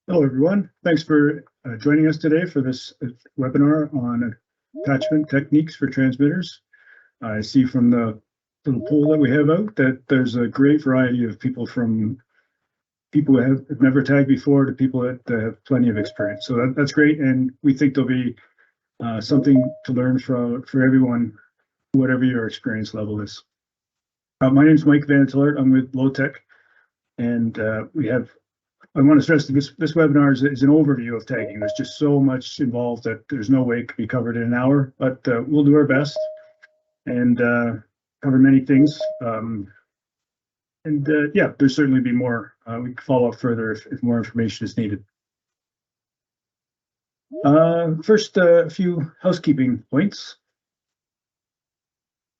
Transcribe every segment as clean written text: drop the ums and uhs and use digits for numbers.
Hello, everyone. Thanks for joining us today for this webinar on attachment techniques for transmitters. I see from the little poll that we have out that there's a great variety of people, from people who have never tagged before to people that have plenty of experience. So that's great, and we think there'll be something to learn for everyone, whatever your experience level is. My name is Mike Van Tillert. I'm with Low-Tech, and I want to stress that this webinar is an overview of tagging. There's just so much involved that there's no way it can be covered in an hour, but we'll do our best and cover many things. Yeah, there's certainly be more. We can follow up further if more information is needed. First, a few housekeeping points.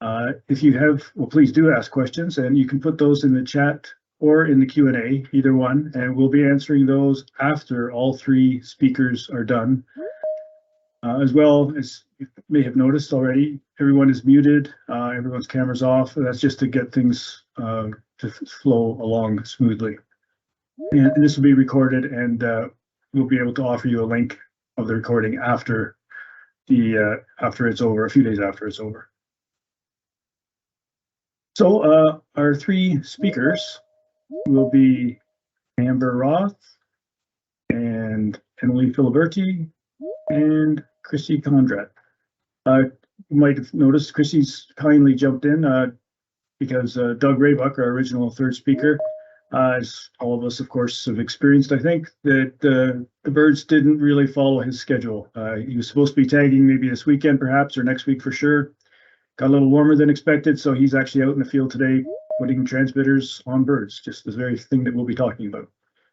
If you have, well, please do ask questions, and you can put those in the chat or in the Q&A, either one, and we'll be answering those after all three speakers are done. As well, as you may have noticed already, everyone is muted, everyone's camera's off. That's just to get things to flow along smoothly. And this will be recorded, and we'll be able to offer you a link of the recording after it's over, a few days after it's over. So our three speakers will be Amber Roth and Emily Filiberti and Chrissy Kondrat. You might have noticed Chrissy's kindly jumped in because Doug Raybuck, our original third speaker, as all of us, of course, have experienced, I think, that the birds didn't really follow his schedule. He was supposed to be tagging maybe this weekend, perhaps, or next week for sure. Got a little warmer than expected, so he's actually out in the field today putting transmitters on birds, just the very thing that we'll be talking about.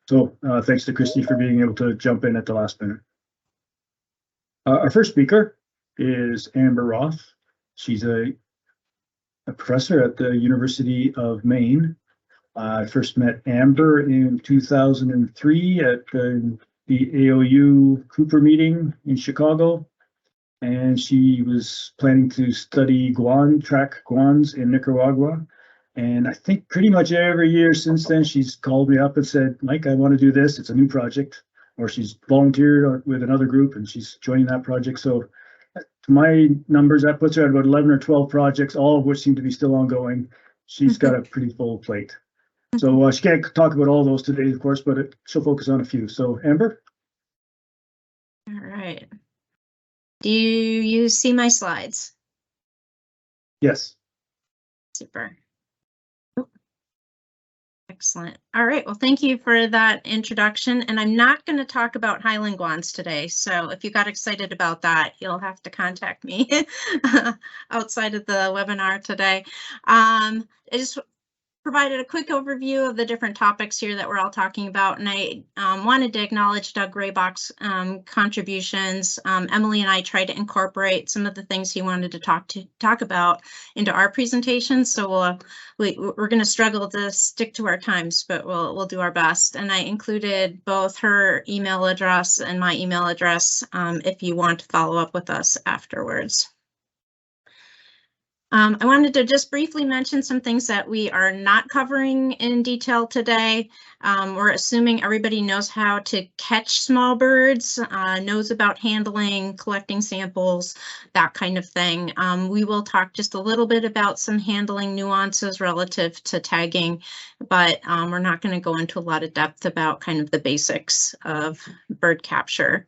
So thanks to Christy for being able to jump in at the last minute. Our first speaker is Amber Roth. She's a professor at the University of Maine. I first met Amber in 2003 at the AOU Cooper meeting in Chicago. And she was planning to study track guans in Nicaragua. And I think pretty much every year since then, she's called me up and said, Mike, I want to do this. It's a new project. Or she's volunteered with another group and she's joining that project. So to my numbers, that puts her at about 11 or 12 projects, all of which seem to be still ongoing. She's got a pretty full plate. So she can't talk about all those today, of course, but she'll focus on a few. So Amber? All right. Do you see my slides? Yes. Super. Oh. Excellent. All right. Well, thank you for that introduction. And I'm not going to talk about Highland guans today. So if you got excited about that, you'll have to contact me outside of the webinar today. I just provided a quick overview of the different topics here that we're all talking about, and I wanted to acknowledge Doug Raybuck's contributions. Emily and I tried to incorporate some of the things he wanted to talk about into our presentation, so we're going to struggle to stick to our times, but we'll do our best. And I included both her email address and my email address if you want to follow up with us afterwards. I wanted to just briefly mention some things that we are not covering in detail today. We're assuming everybody knows how to catch small birds, knows about handling, collecting samples, that kind of thing. We will talk just a little bit about some handling nuances relative to tagging, but we're not going to go into a lot of depth about kind of the basics of bird capture.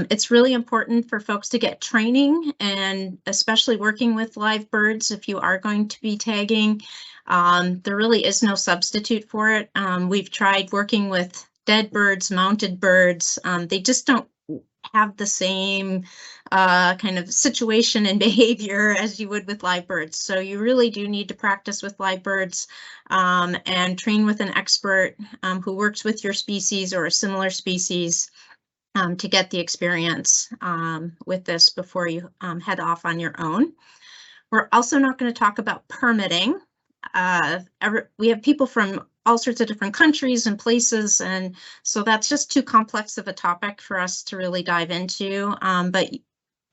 It's really important for folks to get training, and especially working with live birds if you are going to be tagging. There really is no substitute for it. We've tried working with dead birds, mounted birds. They just don't have the same kind of situation and behavior as you would with live birds. So you really do need to practice with live birds and train with an expert who works with your species or a similar species. to get the experience with this before you head off on your own. We're also not going to talk about permitting. We have people from all sorts of different countries and places, and so that's just too complex of a topic for us to really dive into. But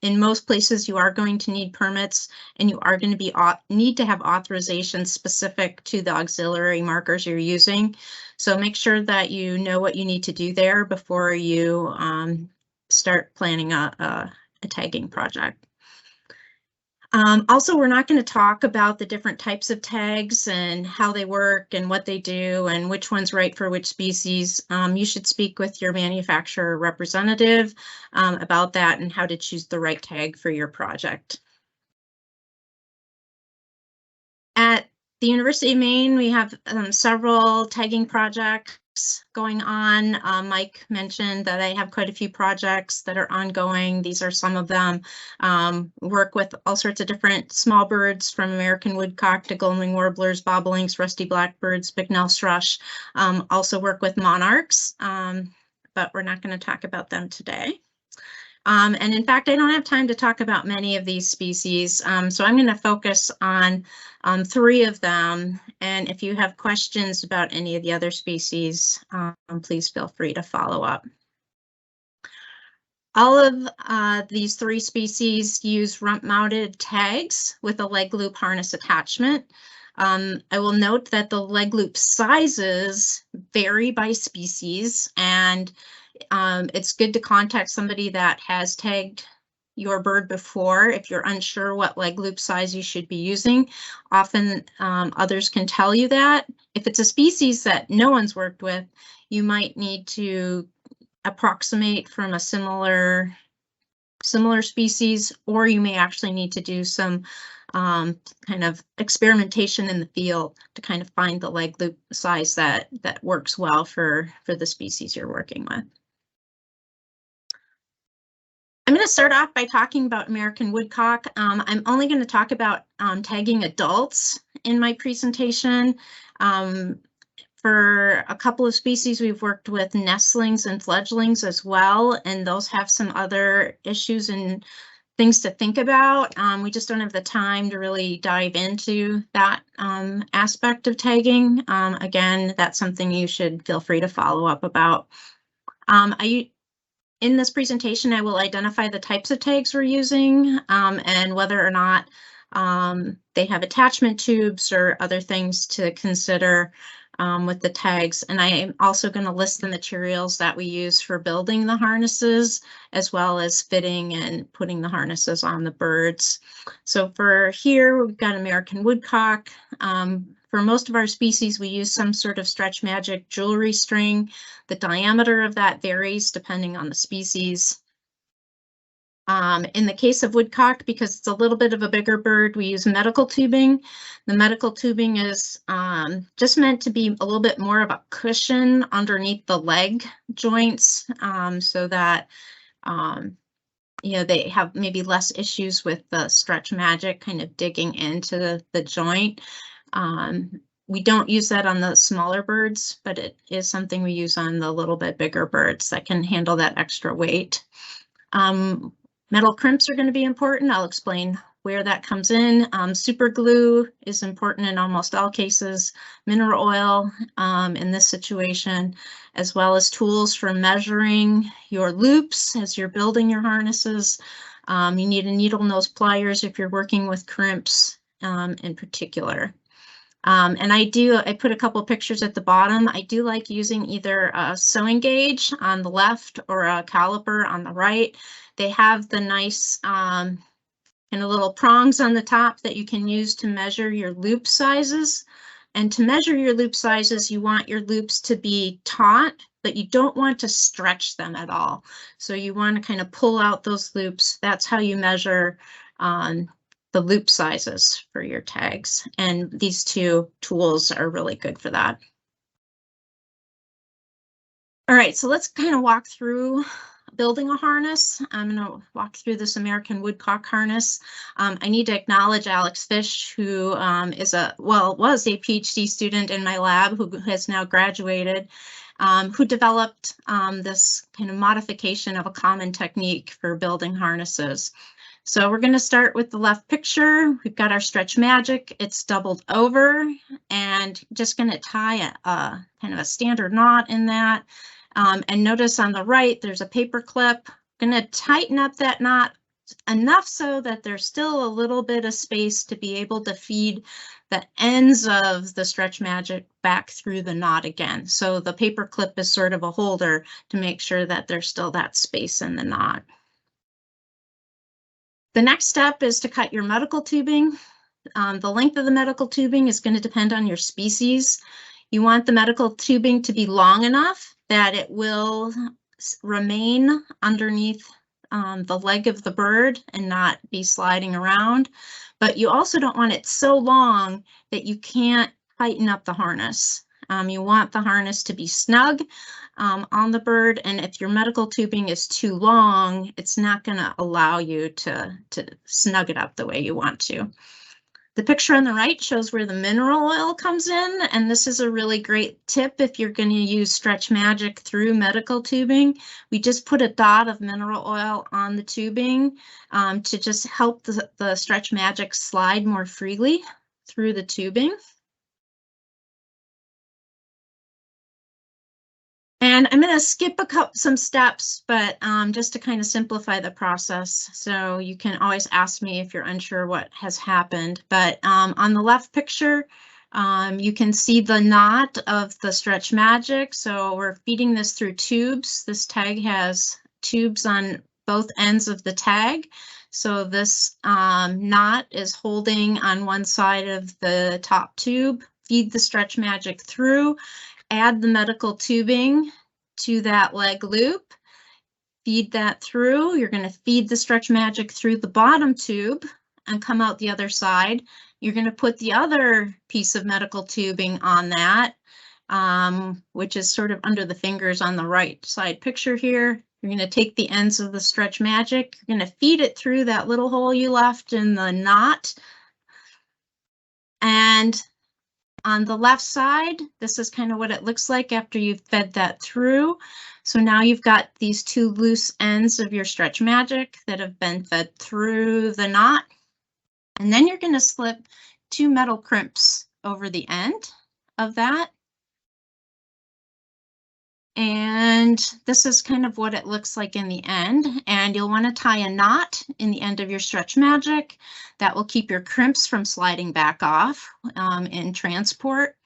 in most places, you are going to need permits, and you are going to need to have authorization specific to the auxiliary markers you're using. So make sure that you know what you need to do there before you start planning a tagging project. Also, we're not going to talk about the different types of tags and how they work and what they do and which one's right for which species. You should speak with your manufacturer representative about that and how to choose the right tag for your project. At the University of Maine, we have several tagging projects going on. Mike mentioned that I have quite a few projects that are ongoing. These are some of them. Work with all sorts of different small birds, from American woodcock to golden warblers, bobolinks, rusty blackbirds, bicknell thrush. Also work with monarchs, but we're not going to talk about them today. And in fact, I don't have time to talk about many of these species, so I'm going to focus on 3 of them. And if you have questions about any of the other species, please feel free to follow up. All of these 3 species use rump-mounted tags with a leg loop harness attachment. I will note that the leg loop sizes vary by species, and it's good to contact somebody that has tagged your bird before if you're unsure what leg loop size you should be using. Often others can tell you that. If it's a species that no one's worked with, you might need to approximate from a similar species, or you may actually need to do some kind of experimentation in the field to kind of find the leg loop size that works well for the species you're working with. I'm going to start off by talking about American woodcock. I'm only going to talk about tagging adults in my presentation. For a couple of species, we've worked with nestlings and fledglings as well, and those have some other issues and things to think about. We just don't have the time to really dive into that aspect of tagging. Again, that's something you should feel free to follow up about. In this presentation, I will identify the types of tags we're using and whether or not they have attachment tubes or other things to consider with the tags. And I am also going to list the materials that we use for building the harnesses, as well as fitting and putting the harnesses on the birds. So for here, we've got American woodcock. For most of our species, we use some sort of Stretch Magic jewelry string. The diameter of that varies depending on the species. In the case of woodcock, because it's a little bit of a bigger bird, we use medical tubing. The medical tubing is just meant to be a little bit more of a cushion underneath the leg joints, so that you know, they have maybe less issues with the Stretch Magic kind of digging into the joint. We don't use that on the smaller birds, but it is something we use on the little bit bigger birds that can handle that extra weight. Metal crimps are going to be important. I'll explain where that comes in. Super glue is important in almost all cases. Mineral oil in this situation, as well as tools for measuring your loops as you're building your harnesses. You need a needle nose pliers if you're working with crimps in particular. And I put a couple pictures at the bottom. I do like using either a sewing gauge on the left or a caliper on the right. They have the nice kind of little prongs on the top that you can use to measure your loop sizes. And to measure your loop sizes, you want your loops to be taut, but you don't want to stretch them at all. So you want to kind of pull out those loops. That's how you measure the loop sizes for your tags, and these 2 tools are really good for that. All right, so let's kind of walk through building a harness. I'm going to walk through this American woodcock harness. I need to acknowledge Alex Fish, who was a PhD student in my lab, who has now graduated. who developed this kind of modification of a common technique for building harnesses. So we're going to start with the left picture. We've got our Stretch Magic. It's doubled over, and just going to tie a kind of a standard knot in that. And notice on the right, there's a paper clip. I'm going to tighten up that knot enough so that there's still a little bit of space to be able to feed the ends of the Stretch Magic back through the knot again. So the paper clip is sort of a holder to make sure that there's still that space in the knot. The next step is to cut your medical tubing. The length of the medical tubing is going to depend on your species. You want the medical tubing to be long enough that it will remain underneath the leg of the bird and not be sliding around. But you also don't want it so long that you can't tighten up the harness. You want the harness to be snug on the bird, and if your medical tubing is too long, it's not going to allow you to snug it up the way you want to. The picture on the right shows where the mineral oil comes in, and this is a really great tip if you're going to use Stretch Magic through medical tubing. We just put a dot of mineral oil on the tubing to just help the Stretch Magic slide more freely through the tubing. And I'm going to skip some steps, but just to kind of simplify the process. So you can always ask me if you're unsure what has happened. But on the left picture, you can see the knot of the Stretch Magic. So we're feeding this through tubes. This tag has tubes on both ends of the tag. So this knot is holding on one side of the top tube. Feed the Stretch Magic through. Add the medical tubing to that leg loop, feed that through. You're going to feed the Stretch Magic through the bottom tube and come out the other side. You're going to put the other piece of medical tubing on that, which is sort of under the fingers on the right side picture here. You're going to take the ends of the Stretch Magic. You're going to feed it through that little hole you left in the knot. And on the left side, this is kind of what it looks like after you've fed that through. So now you've got these two loose ends of your Stretch Magic that have been fed through the knot. And then you're going to slip two metal crimps over the end of that. And this is kind of what it looks like in the end. And you'll want to tie a knot in the end of your Stretch Magic. That will keep your crimps from sliding back off in transport.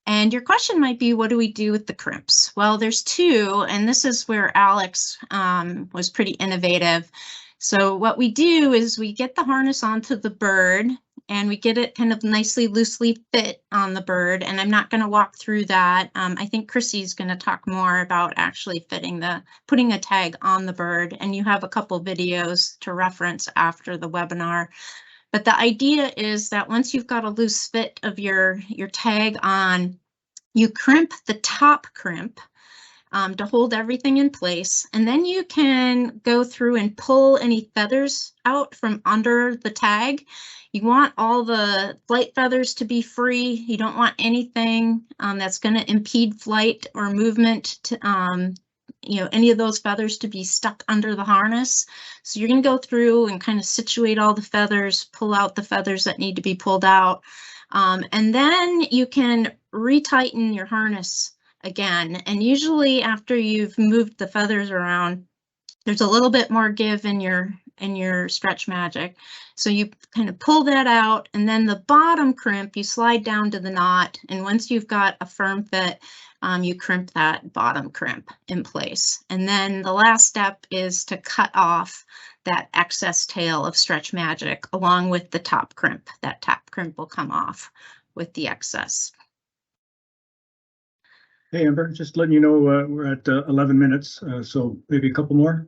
And your question might be, what do we do with the crimps? Well, there's two, and this is where Alex was pretty innovative. So what we do is we get the harness onto the bird and we get it kind of nicely loosely fit on the bird. And I'm not going to walk through that. I think Chrissy's going to talk more about actually putting a tag on the bird. And you have a couple videos to reference after the webinar. But the idea is that once you've got a loose fit of your tag on, you crimp the top crimp to hold everything in place. And then you can go through and pull any feathers out from under the tag. You want all the flight feathers to be free. You don't want anything that's going to impede flight or movement to, any of those feathers to be stuck under the harness. So you're going to go through and kind of situate all the feathers, pull out the feathers that need to be pulled out. And then you can retighten your harness again. And usually after you've moved the feathers around, there's a little bit more give in your Stretch Magic. So you kind of pull that out, and then the bottom crimp, you slide down to the knot. And once you've got a firm fit, you crimp that bottom crimp in place. And then the last step is to cut off that excess tail of Stretch Magic along with the top crimp. That top crimp will come off with the excess. Hey, Amber, just letting you know we're at 11 minutes, so maybe a couple more.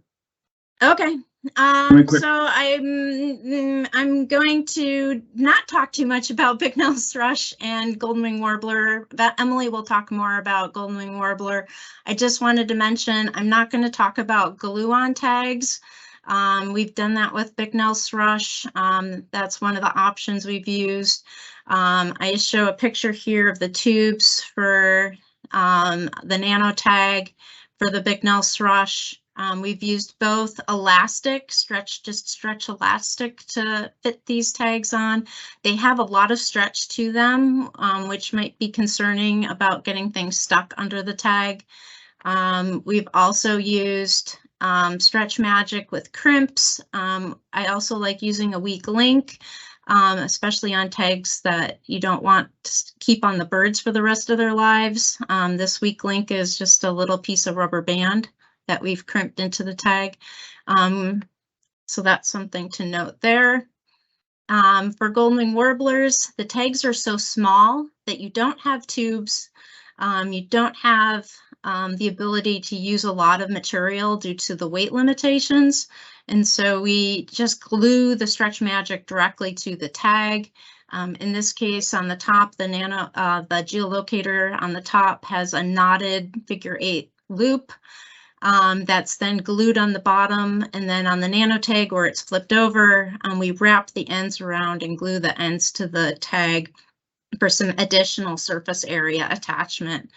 Okay. So I'm going to not talk too much about Bicknell's thrush and golden-winged warbler. Emily will talk more about golden-winged warbler. I just wanted to mention I'm not going to talk about glue-on tags. We've done that with Bicknell's thrush. That's one of the options we've used. I show a picture here of the tubes for the nano tag for the bignell thrush. We've used both elastic, stretch elastic to fit these tags on. They have a lot of stretch to them, which might be concerning about getting things stuck under the tag. We've also used Stretch Magic with crimps. I also like using a weak link, especially on tags that you don't want to keep on the birds for the rest of their lives. This weak link is just a little piece of rubber band that we've crimped into the tag. So that's something to note there. For golden warblers, the tags are so small that you don't have tubes. You don't have the ability to use a lot of material due to the weight limitations. And so we just glue the Stretch Magic directly to the tag. In this case, on the top, the geolocator on the top has a knotted figure-8 loop. That's then glued on the bottom, and then on the nano tag where it's flipped over, we wrap the ends around and glue the ends to the tag for some additional surface area attachment.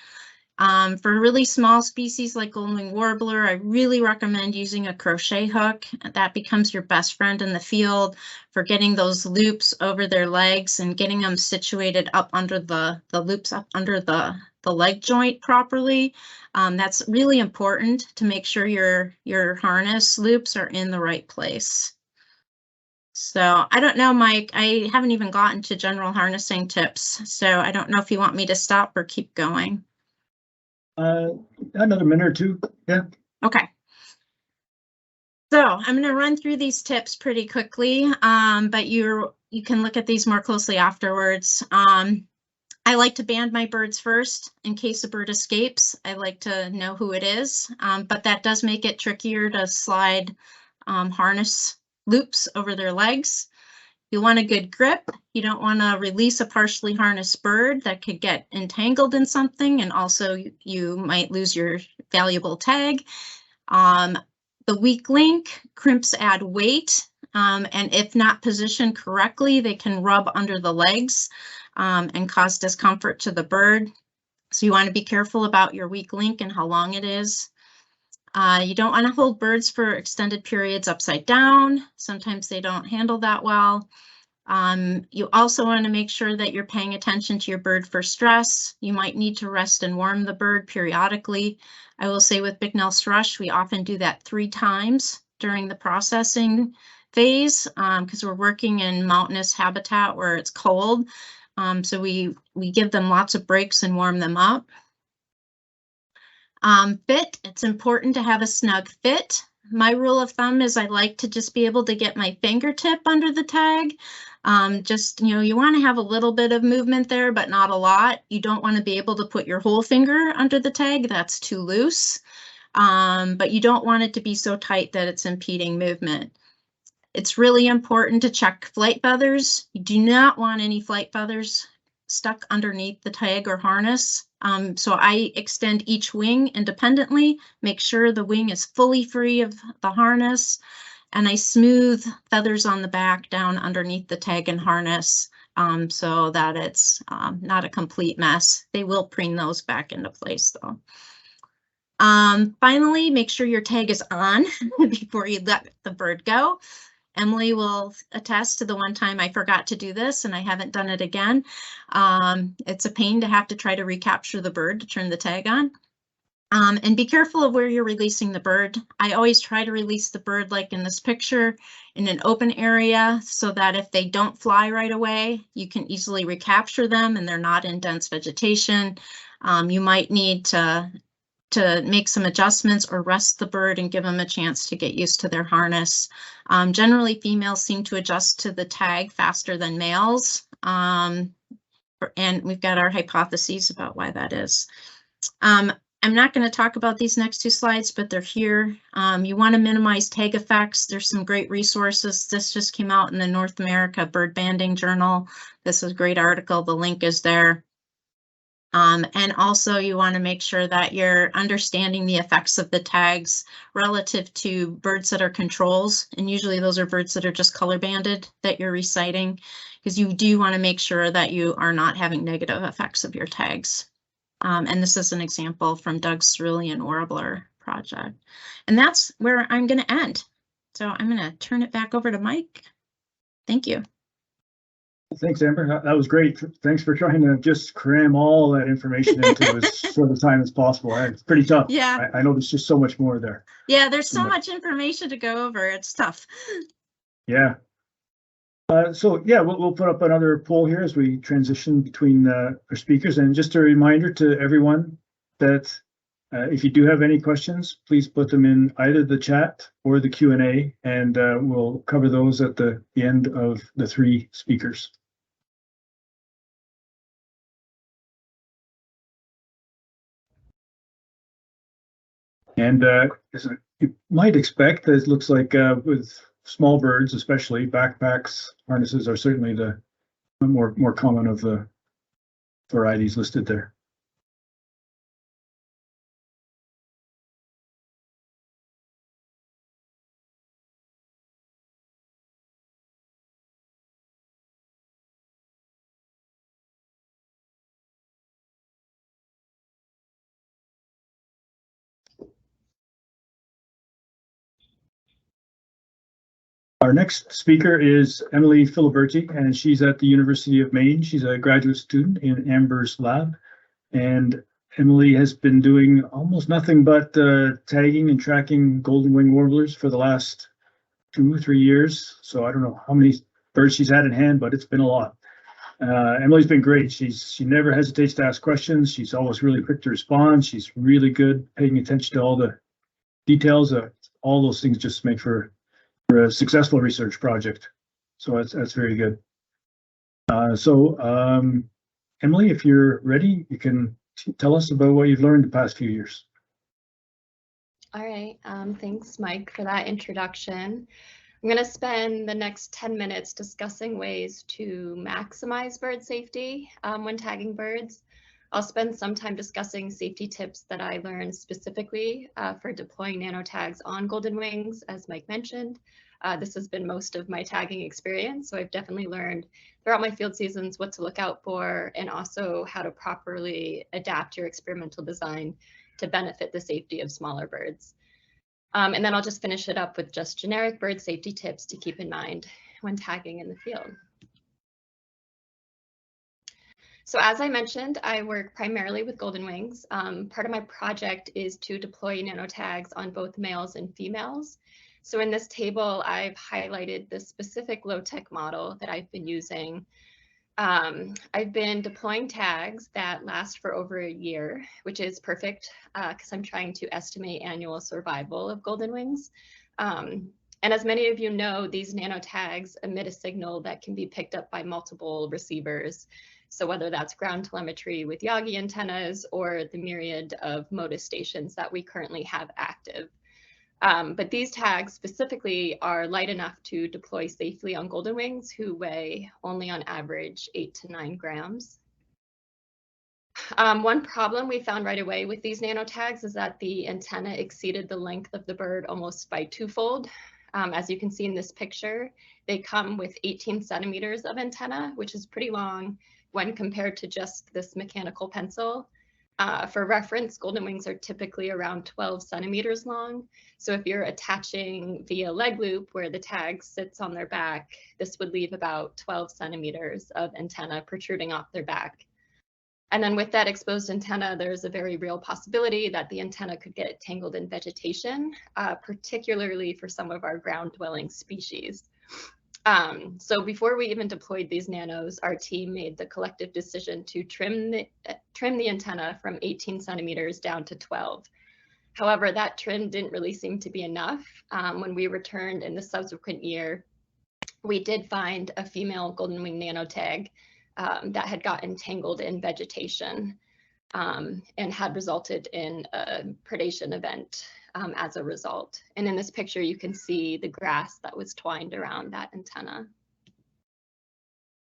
For really small species like golden warbler, I really recommend using a crochet hook. That becomes your best friend in the field for getting those loops over their legs and getting them situated up under the loops up under the leg joint properly. That's really important to make sure your harness loops are in the right place. So I don't know, Mike, I haven't even gotten to general harnessing tips. So I don't know if you want me to stop or keep going. Another minute or two. Yeah. Okay. So I'm going to run through these tips pretty quickly, but you can look at these more closely afterwards. I like to band my birds first in case a bird escapes. I like to know who it is, but that does make it trickier to slide harness loops over their legs. You want a good grip. You don't want to release a partially harnessed bird that could get entangled in something, and also you might lose your valuable tag. The weak link crimps add weight, and if not positioned correctly, they can rub under the legs and cause discomfort to the bird. So you want to be careful about your weak link and how long it is. You don't want to hold birds for extended periods upside down. Sometimes they don't handle that well. You also want to make sure that you're paying attention to your bird for stress. You might need to rest and warm the bird periodically. I will say with bignell thrush, we often do that 3 times during the processing phase because we're working in mountainous habitat where it's cold. So we give them lots of breaks and warm them up. Fit, it's important to have a snug fit. My rule of thumb is I like to just be able to get my fingertip under the tag. You want to have a little bit of movement there, but not a lot. You don't want to be able to put your whole finger under the tag. That's too loose. But you don't want it to be so tight that it's impeding movement. It's really important to check flight feathers. You do not want any flight feathers stuck underneath the tag or harness. So I extend each wing independently, make sure the wing is fully free of the harness, and I smooth feathers on the back down underneath the tag and harness so that it's not a complete mess. They will preen those back into place though. Finally, make sure your tag is on before you let the bird go. Emily will attest to the one time I forgot to do this and I haven't done it again. It's a pain to have to try to recapture the bird to turn the tag on. And be careful of where you're releasing the bird. I always try to release the bird like in this picture in an open area so that if they don't fly right away, you can easily recapture them and they're not in dense vegetation. You might need to make some adjustments or rest the bird and give them a chance to get used to their harness. Generally, females seem to adjust to the tag faster than males. And we've got our hypotheses about why that is. I'm not going to talk about these next 2 slides, but they're here. You want to minimize tag effects. There's some great resources. This just came out in the North America Bird Banding Journal. This is a great article. The link is there. And also you want to make sure that you're understanding the effects of the tags relative to birds that are controls. And usually those are birds that are just color banded that you're reciting, because you do want to make sure that you are not having negative effects of your tags. And this is an example from Doug's Cerulean Warbler project. And that's where I'm going to end. So I'm going to turn it back over to Mike. Thank you. Thanks, Amber. That was great. Thanks for trying to just cram all that information into as short a time as possible. It's pretty tough. Yeah. I know there's just so much more there. Yeah, there's so much information to go over. It's tough. Yeah. So yeah, we'll put up another poll here as we transition between our speakers. And just a reminder to everyone that if you do have any questions, please put them in either the chat or the Q&A, and we'll cover those at the end of the three speakers. And as you might expect, it looks like with small birds, especially backpacks, harnesses are certainly the more common of the varieties listed there. Our next speaker is Emily Filiberti, and she's at the University of Maine. She's a graduate student in Amber's lab, and Emily has been doing almost nothing but tagging and tracking golden wing warblers for the last 2 or 3 years. So I don't know how many birds she's had in hand, but it's been a lot. Emily's been great. She never hesitates to ask questions. She's always really quick to respond. She's really good paying attention to all the details. All those things just make for a successful research project. So that's very good. Emily, if you're ready, you can tell us about what you've learned the past few years. All right, thanks, Mike, for that introduction. I'm going to spend the next 10 minutes discussing ways to maximize bird safety when tagging birds. I'll spend some time discussing safety tips that I learned specifically for deploying nanotags on golden wings, as Mike mentioned. This has been most of my tagging experience, so I've definitely learned throughout my field seasons what to look out for and also how to properly adapt your experimental design to benefit the safety of smaller birds. And then I'll just finish it up with just generic bird safety tips to keep in mind when tagging in the field. So as I mentioned, I work primarily with golden wings. Part of my project is to deploy nanotags on both males and females. So in this table, I've highlighted the specific low-tech model that I've been using. I've been deploying tags that last for over a year, which is perfect because I'm trying to estimate annual survival of golden wings. And as many of you know, these nanotags emit a signal that can be picked up by multiple receivers. So whether that's ground telemetry with Yagi antennas or the myriad of MODIS stations that we currently have active. But these tags specifically are light enough to deploy safely on golden wings who weigh only on average 8 to 9 grams. One problem we found right away with these nanotags is that the antenna exceeded the length of the bird almost by twofold. As you can see in this picture, they come with 18 centimeters of antenna, which is pretty long when compared to just this mechanical pencil. For reference, golden wings are typically around 12 centimeters long. So if you're attaching via leg loop where the tag sits on their back, this would leave about 12 centimeters of antenna protruding off their back. And then with that exposed antenna, there's a very real possibility that the antenna could get tangled in vegetation, particularly for some of our ground-dwelling species. So before we even deployed these nanos, our team made the collective decision to trim the antenna from 18 centimeters down to 12. However, that trim didn't really seem to be enough. When we returned in the subsequent year, we did find a female golden wing nanotag that had gotten tangled in vegetation and had resulted in a predation event as a result. And in this picture, you can see the grass that was twined around that antenna.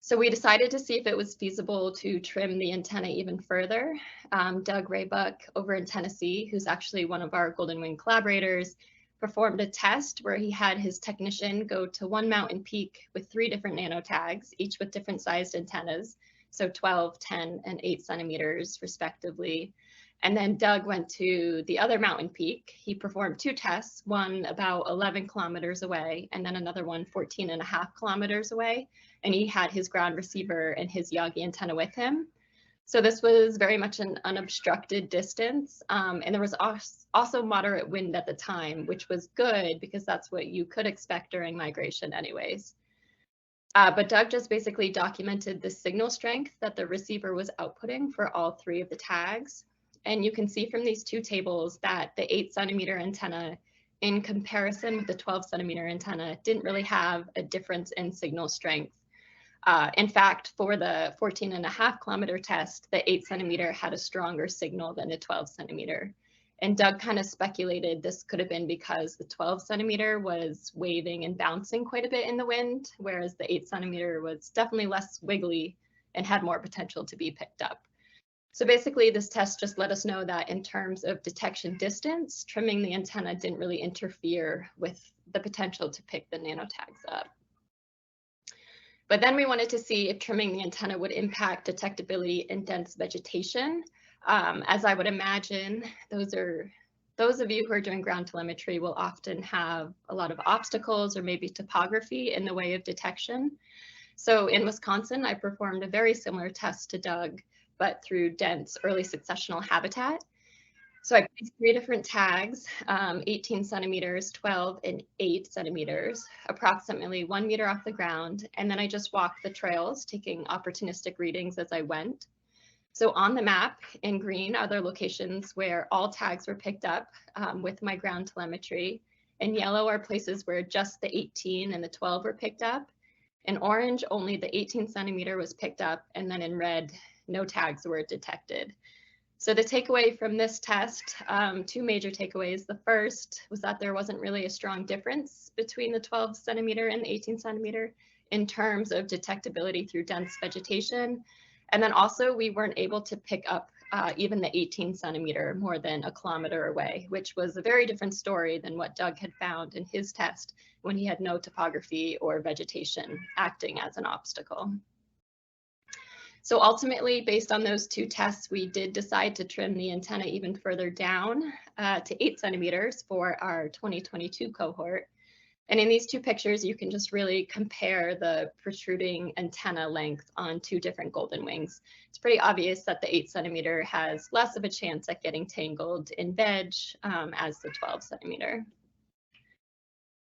So we decided to see if it was feasible to trim the antenna even further. Doug Raybuck over in Tennessee, who's actually one of our golden wing collaborators, performed a test where he had his technician go to one mountain peak with 3 different nanotags, each with different sized antennas, So 12, 10, and 8 centimeters respectively. And then Doug went to the other mountain peak. He performed 2 tests, one about 11 kilometers away, and then another one 14.5 kilometers away. And he had his ground receiver and his Yagi antenna with him. So this was very much an unobstructed distance. And there was also moderate wind at the time, which was good because that's what you could expect during migration anyways. But Doug just basically documented the signal strength that the receiver was outputting for all 3 of the tags. And you can see from these 2 tables that the 8 centimeter antenna in comparison with the 12 centimeter antenna didn't really have a difference in signal strength. In fact, for the 14.5 kilometer test, the 8 centimeter had a stronger signal than the 12 centimeter. And Doug kind of speculated this could have been because the 12 centimeter was waving and bouncing quite a bit in the wind, whereas the 8 centimeter was definitely less wiggly and had more potential to be picked up. So basically, this test just let us know that in terms of detection distance, trimming the antenna didn't really interfere with the potential to pick the nanotags up. But then we wanted to see if trimming the antenna would impact detectability in dense vegetation. As I would imagine, those of you who are doing ground telemetry will often have a lot of obstacles or maybe topography in the way of detection. So in Wisconsin, I performed a very similar test to Doug, but through dense early successional habitat. So I placed 3 different tags, 18 centimeters, 12, and 8 centimeters, approximately 1 meter off the ground. And then I just walked the trails, taking opportunistic readings as I went. So on the map in green are the locations where all tags were picked up with my ground telemetry. In yellow are places where just the 18 and the 12 were picked up. In orange, only the 18 centimeter was picked up. And then in red, no tags were detected. So the takeaway from this test, 2 major takeaways. The first was that there wasn't really a strong difference between the 12 centimeter and the 18 centimeter in terms of detectability through dense vegetation. And then also we weren't able to pick up even the 18 centimeter more than a kilometer away, which was a very different story than what Doug had found in his test when he had no topography or vegetation acting as an obstacle. So ultimately, based on those 2 tests, we did decide to trim the antenna even further down to 8 centimeters for our 2022 cohort. And in these 2 pictures, you can just really compare the protruding antenna length on 2 different golden wings. It's pretty obvious that the 8 centimeter has less of a chance at getting tangled in veg as the 12 centimeter.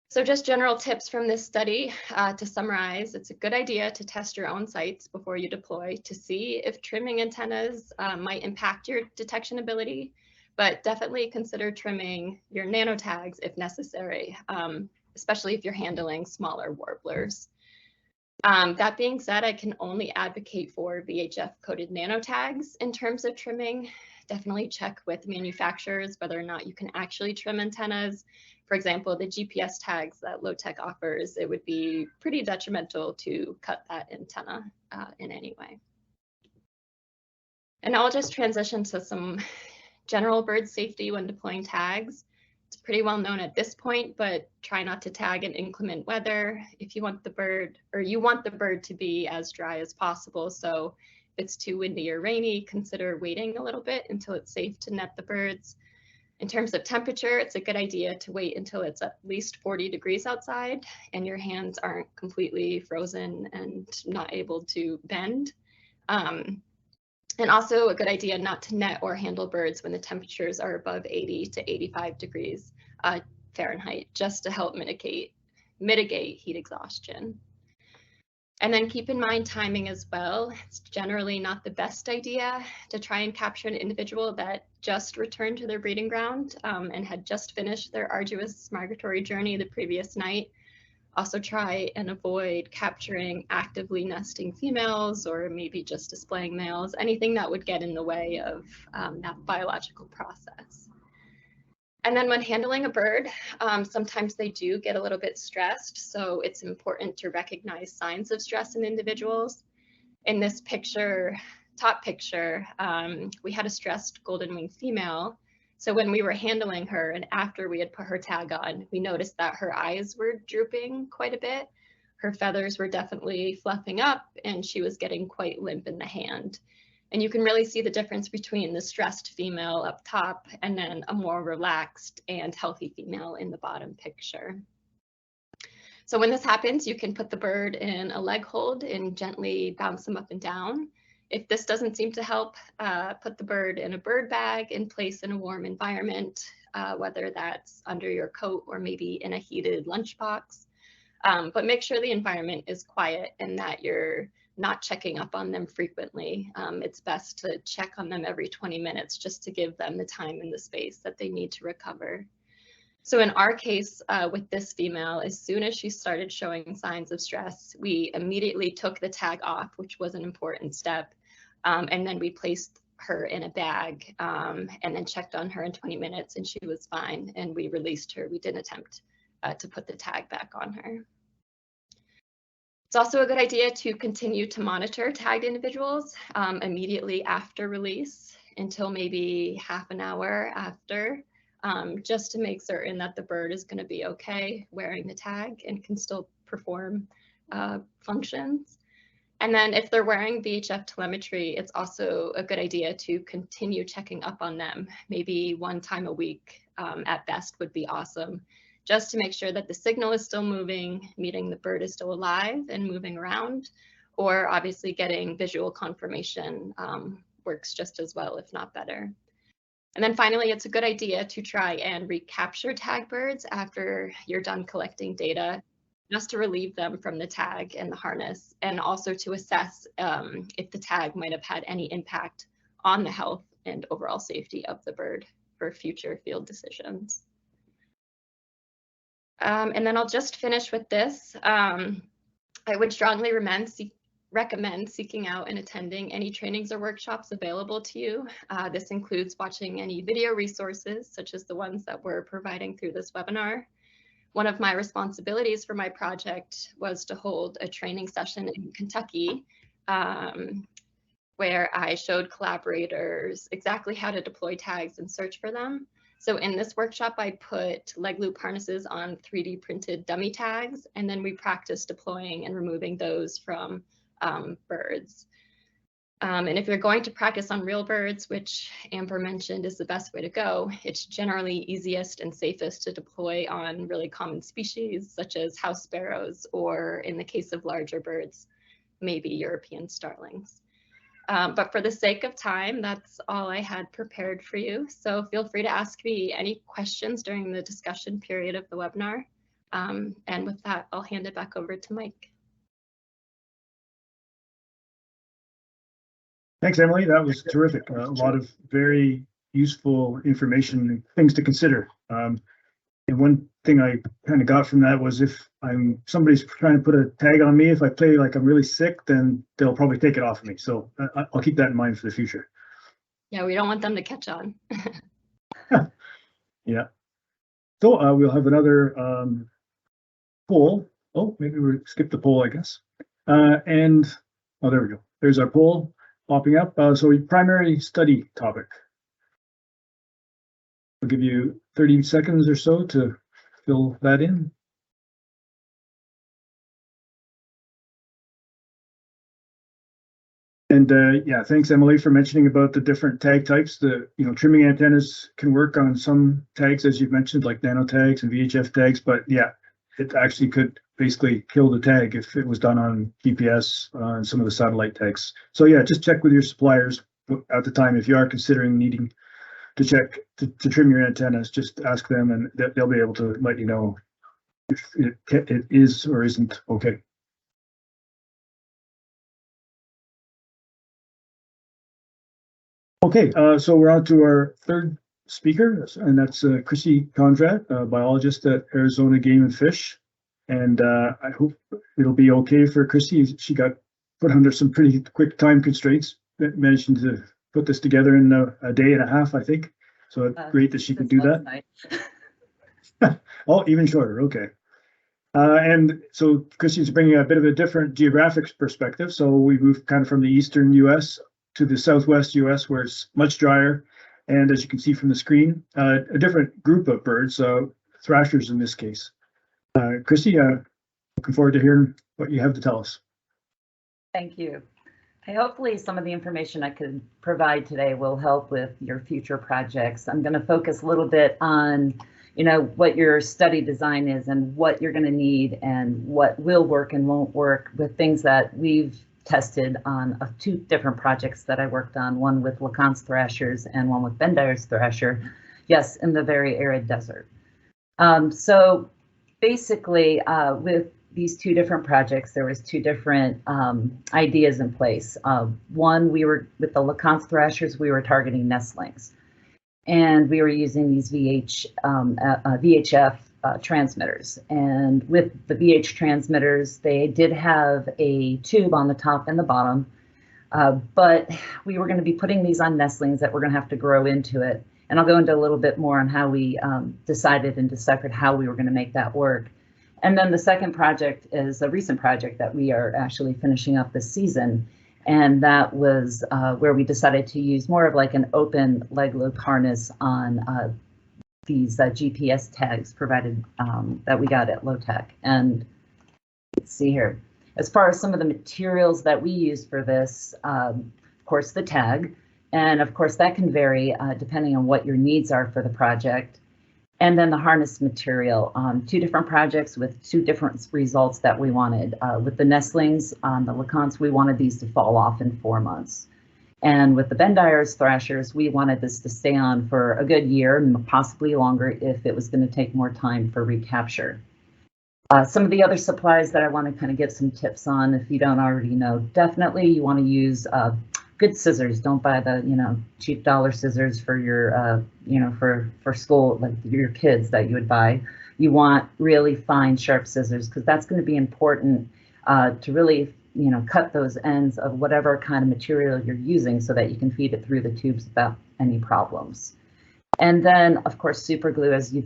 So just general tips from this study. To summarize, it's a good idea to test your own sites before you deploy to see if trimming antennas might impact your detection ability, but definitely consider trimming your nanotags if necessary, especially if you're handling smaller warblers. That being said, I can only advocate for VHF coded nanotags in terms of trimming. Definitely check with manufacturers whether or not you can actually trim antennas. For example, the GPS tags that Low-Tech offers, it would be pretty detrimental to cut that antenna in any way. And I'll just transition to some general bird safety when deploying tags. It's pretty well known at this point, but try not to tag in inclement weather if you want the bird, or you want the bird to be as dry as possible. So if it's too windy or rainy, consider waiting a little bit until it's safe to net the birds. In terms of temperature, it's a good idea to wait until it's at least 40 degrees outside and your hands aren't completely frozen and not able to bend. And also a good idea not to net or handle birds when the temperatures are above 80 to 85 degrees Fahrenheit, just to help mitigate heat exhaustion. And then keep in mind timing as well. It's generally not the best idea to try and capture an individual that just returned to their breeding ground and had just finished their arduous migratory journey the previous night. Also try and avoid capturing actively nesting females or maybe just displaying males, anything that would get in the way of that biological process. And then when handling a bird, sometimes they do get a little bit stressed, so it's important to recognize signs of stress in individuals. In this picture, top picture, we had a stressed golden wing female. So when we were handling her and after we had put her tag on, we noticed that her eyes were drooping quite a bit. Her feathers were definitely fluffing up and she was getting quite limp in the hand. And you can really see the difference between the stressed female up top and then a more relaxed and healthy female in the bottom picture. So when this happens, you can put the bird in a leg hold and gently bounce them up and down. If this doesn't seem to help, put the bird in a bird bag and place in a warm environment, whether that's under your coat or maybe in a heated lunchbox. But make sure the environment is quiet and that you're not checking up on them frequently. It's best to check on them every 20 minutes just to give them the time and the space that they need to recover. So in our case, with this female, as soon as she started showing signs of stress, we immediately took the tag off, which was an important step. And then we placed her in a bag and then checked on her in 20 minutes and she was fine and we released her. We didn't attempt to put the tag back on her. It's also a good idea to continue to monitor tagged individuals immediately after release until maybe half an hour after, just to make certain that the bird is going to be okay wearing the tag and can still perform functions. And then if they're wearing VHF telemetry, it's also a good idea to continue checking up on them. Maybe one time a week at best would be awesome, just to make sure that the signal is still moving, meaning the bird is still alive and moving around, or obviously getting visual confirmation works just as well, if not better. And then finally, it's a good idea to try and recapture tag birds after you're done collecting data, just to relieve them from the tag and the harness, and also to assess if the tag might have had any impact on the health and overall safety of the bird for future field decisions. And then I'll just finish with this. I would strongly recommend seeking out and attending any trainings or workshops available to you. This includes watching any video resources, such as the ones that we're providing through this webinar. One of my responsibilities for my project was to hold a training session in Kentucky where I showed collaborators exactly how to deploy tags and search for them. So in this workshop, I put leg loop harnesses on 3D printed dummy tags, and then we practiced deploying and removing those from birds. And if you're going to practice on real birds, which Amber mentioned is the best way to go, it's generally easiest and safest to deploy on really common species, such as house sparrows, or in the case of larger birds, maybe European starlings. But for the sake of time, that's all I had prepared for you. So feel free to ask me any questions during the discussion period of the webinar. And with that, I'll hand it back over to Mike. Thanks, Emily. That was terrific. A lot of very useful information and things to consider. And one thing I kind of got from that was if somebody's trying to put a tag on me, if I play like I'm really sick, then they'll probably take it off of me. So I'll keep that in mind for the future. Yeah, we don't want them to catch on. Yeah. So we'll have another poll. Oh, maybe we skipped the poll, I guess. And oh, there we go. There's our poll popping up. So primary study topic. I'll give you 30 seconds or so to fill that in. And yeah, thanks, Emily, for mentioning about the different tag types. The trimming antennas can work on some tags, as you've mentioned, like nano tags and VHF tags. But yeah, it actually could basically kill the tag if it was done on GPS and some of the satellite tags. So yeah, just check with your suppliers at the time if you are considering needing to check to trim your antennas. Just ask them, and they'll be able to let you know if it is or isn't okay. Okay, so we're on to our third speaker, and that's Chrissy Kondrat, a biologist at Arizona Game and Fish. And I hope it'll be okay for Chrissy. She got put under some pretty quick time constraints, managed to put this together in a day and a half, I think. So great that she could do that. Oh, even shorter. Okay. And so Chrissy's bringing a bit of a different geographic perspective. So we moved kind of from the eastern U.S. to the southwest U.S., where it's much drier. And as you can see from the screen, a different group of birds, thrashers in this case. Chrissy, looking forward to hearing what you have to tell us. Thank you. Hopefully some of the information I could provide today will help with your future projects. I'm going to focus a little bit on, what your study design is and what you're going to need and what will work and won't work with things that we've tested on 2 different projects that I worked on, one with LeConte's thrashers and one with Bendire's thrasher, yes, in the very arid desert. So basically with these 2 different projects, there was 2 different ideas in place. One, we were with the LeConte's thrashers, we were targeting nestlings, and we were using these VHF transmitters. And with the VH transmitters, they did have a tube on the top and the bottom, but we were going to be putting these on nestlings that were going to have to grow into it. And I'll go into a little bit more on how we decided and deciphered how we were going to make that work. And then the second project is a recent project that we are actually finishing up this season. And that was where we decided to use more of like an open leg loop harness on these GPS tags provided that we got at Low Tech. And let's see here, as far as some of the materials that we use for this, of course, the tag. And of course, that can vary depending on what your needs are for the project. And then the harness material, 2 different projects with 2 different results that we wanted. With the nestlings on the LeConte's, we wanted these to fall off in 4 months. And with the Bendire's thrashers, we wanted this to stay on for a good year and possibly longer if it was going to take more time for recapture. Some of the other supplies that I want to kind of give some tips on, if you don't already know, definitely you want to use good scissors. Don't buy the cheap dollar scissors for your for school, like your kids that you would buy. You want really fine, sharp scissors, because that's going to be important to really cut those ends of whatever kind of material you're using so that you can feed it through the tubes without any problems. And then of course super glue, as you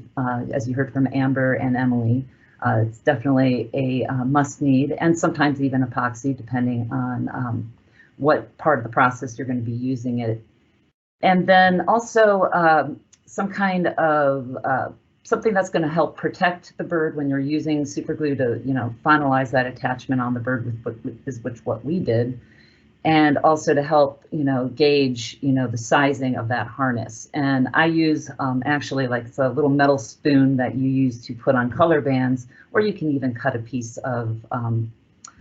heard from Amber and Emily, it's definitely a must need, and sometimes even epoxy depending on what part of the process you're going to be using it. And then also some kind of something that's going to help protect the bird when you're using super glue to finalize that attachment on the bird, which what we did, and also to help gauge the sizing of that harness. And I use actually like it's a little metal spoon that you use to put on color bands, or you can even cut a piece of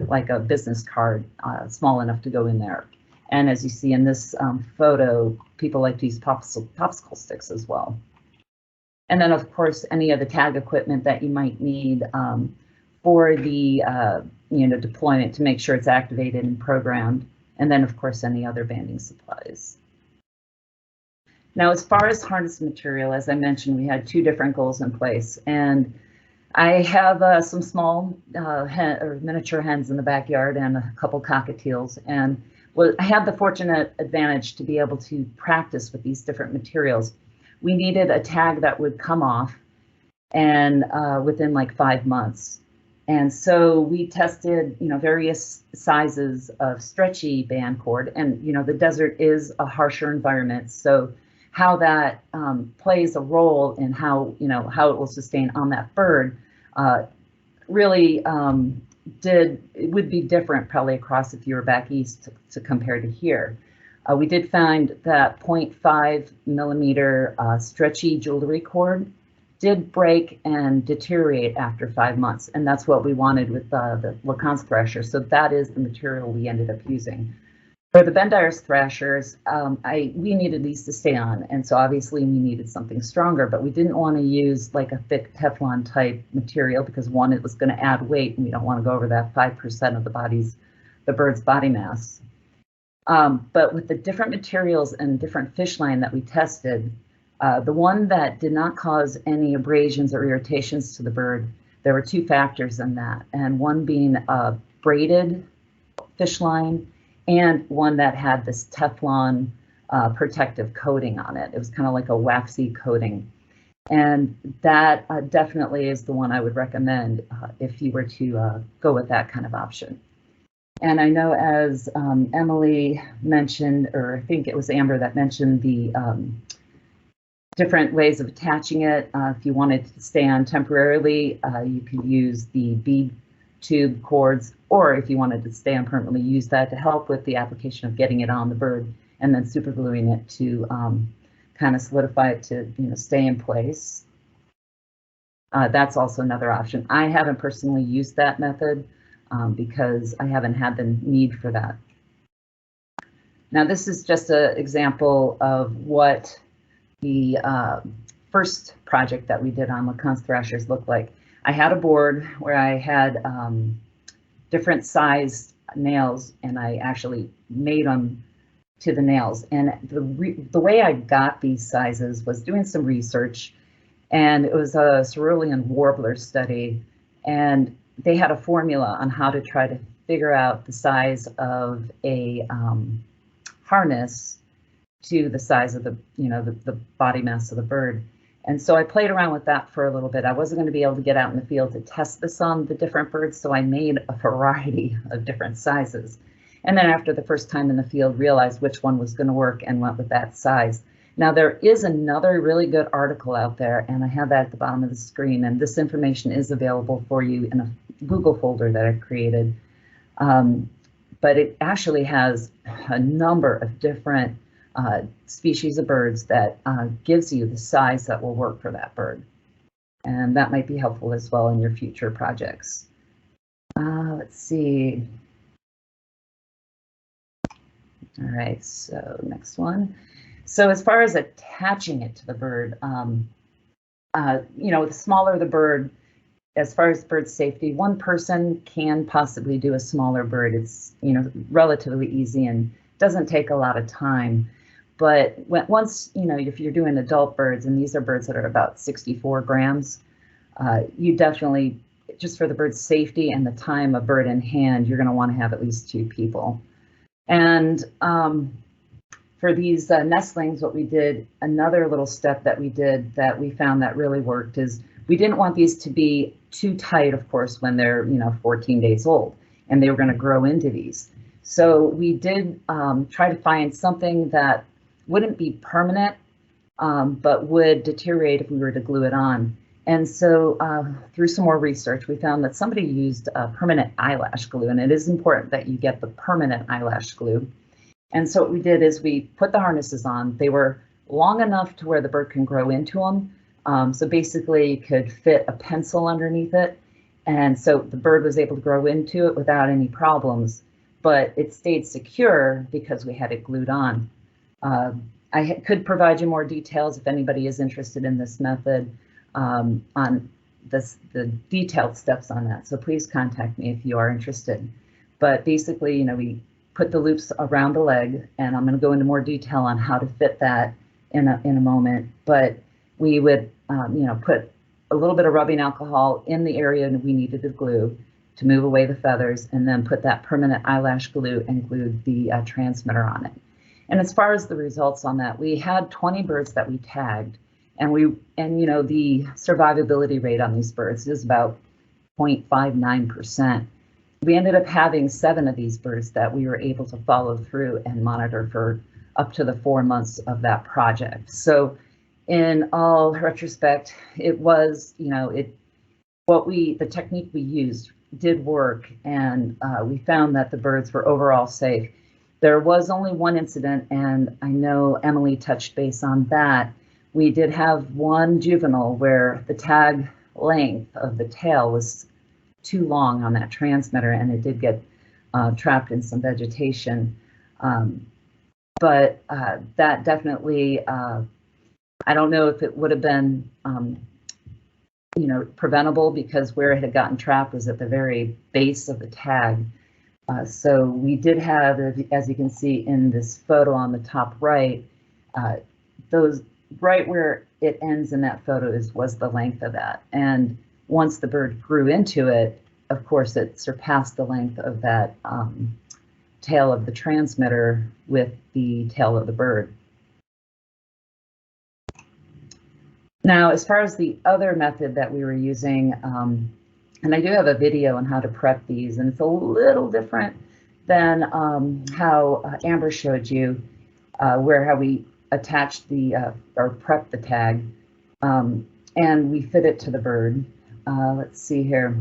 like a business card small enough to go in there. And as you see in this photo, people like to use popsicle sticks as well. And then of course any of the tag equipment that you might need for the deployment to make sure it's activated and programmed. And then of course any other banding supplies. Now as far as harness material, as I mentioned, we had 2 different goals in place, and I have some small miniature hens in the backyard and a couple cockatiels, and I had the fortunate advantage to be able to practice with these different materials. We needed a tag that would come off and within like 5 months. And so we tested, various sizes of stretchy band cord, and the desert is a harsher environment, so how that plays a role in how it will sustain on that bird really would be different probably across if you were back east to compare to here. We did find that 0.5 millimeter stretchy jewelry cord did break and deteriorate after 5 months, and that's what we wanted with the LeConte's thrasher. So that is the material we ended up using. For the Bendire's thrashers, we needed these to stay on, and so obviously we needed something stronger, but we didn't want to use like a thick Teflon type material because one, it was going to add weight, and we don't want to go over that 5% of the bird's body mass. But with the different materials and different fish line that we tested, the one that did not cause any abrasions or irritations to the bird, there were 2 factors in that, and one being a braided fish line and one that had this Teflon protective coating on it. It was kind of like a waxy coating. And that definitely is the one I would recommend if you were to go with that kind of option. And I know as Emily mentioned, or I think it was Amber that mentioned the different ways of attaching it. If you wanted to stay on temporarily, you could use the bead tube cords, or if you wanted to stay on permanently, use that to help with the application of getting it on the bird and then super gluing it to kind of solidify it to stay in place. That's also another option. I haven't personally used that method because I haven't had the need for that. Now this is just an example of what the first project that we did on LeConte's thrashers looked like. I had a board where I had different sized nails, and I actually made them to the nails. And the way I got these sizes was doing some research, and it was a cerulean warbler study, and they had a formula on how to try to figure out the size of a harness to the size of the the body mass of the bird. And so I played around with that for a little bit. I wasn't going to be able to get out in the field to test this on the different birds, so I made a variety of different sizes. And then after the first time in the field, realized which one was going to work and went with that size. Now there is another really good article out there, and I have that at the bottom of the screen, and this information is available for you in a Google folder that I created. But it actually has a number of different species of birds that gives you the size that will work for that bird. And that might be helpful as well in your future projects. Let's see. All right, so next one. So as far as attaching it to the bird, the smaller the bird, as far as bird safety, one person can possibly do a smaller bird. It's relatively easy and doesn't take a lot of time. But once, if you're doing adult birds, and these are birds that are about 64 grams, you definitely, just for the bird's safety and the time of bird in hand, you're going to want to have at least 2 people. And for these nestlings, what we did, another little step that we did that we found that really worked is we didn't want these to be too tight, of course, when they're 14 days old, and they were going to grow into these. So we did try to find something that wouldn't be permanent, but would deteriorate if we were to glue it on. And so through some more research, we found that somebody used permanent eyelash glue, and it is important that you get the permanent eyelash glue. And so what we did is we put the harnesses on. They were long enough to where the bird can grow into them. So basically you could fit a pencil underneath it. And so the bird was able to grow into it without any problems, but it stayed secure because we had it glued on. I could provide you more details if anybody is interested in this method on the detailed steps on that. So please contact me if you are interested. But basically, we put the loops around the leg, and I'm going to go into more detail on how to fit that in a moment. But we would, put a little bit of rubbing alcohol in the area we needed to glue to move away the feathers, and then put that permanent eyelash glue and glued the transmitter on it. And as far as the results on that, we had 20 birds that we tagged, and the survivability rate on these birds is about 0.59%. We ended up having 7 of these birds that we were able to follow through and monitor for up to the 4 months of that project. So in all retrospect, it was, the technique we used did work, and we found that the birds were overall safe. There was only one incident, and I know Emily touched base on that. We did have one juvenile where the tag length of the tail was too long on that transmitter, and it did get trapped in some vegetation. But that definitely, I don't know if it would have been, preventable, because where it had gotten trapped was at the very base of the tag. So we did have, as you can see in this photo on the top right, those right where it ends in that photo was the length of that. And once the bird grew into it, of course, it surpassed the length of that tail of the transmitter with the tail of the bird. Now, as far as the other method that we were using, and I do have a video on how to prep these, and it's a little different than how Amber showed you, how we attached or prepped the tag, and we fit it to the bird. Let's see here.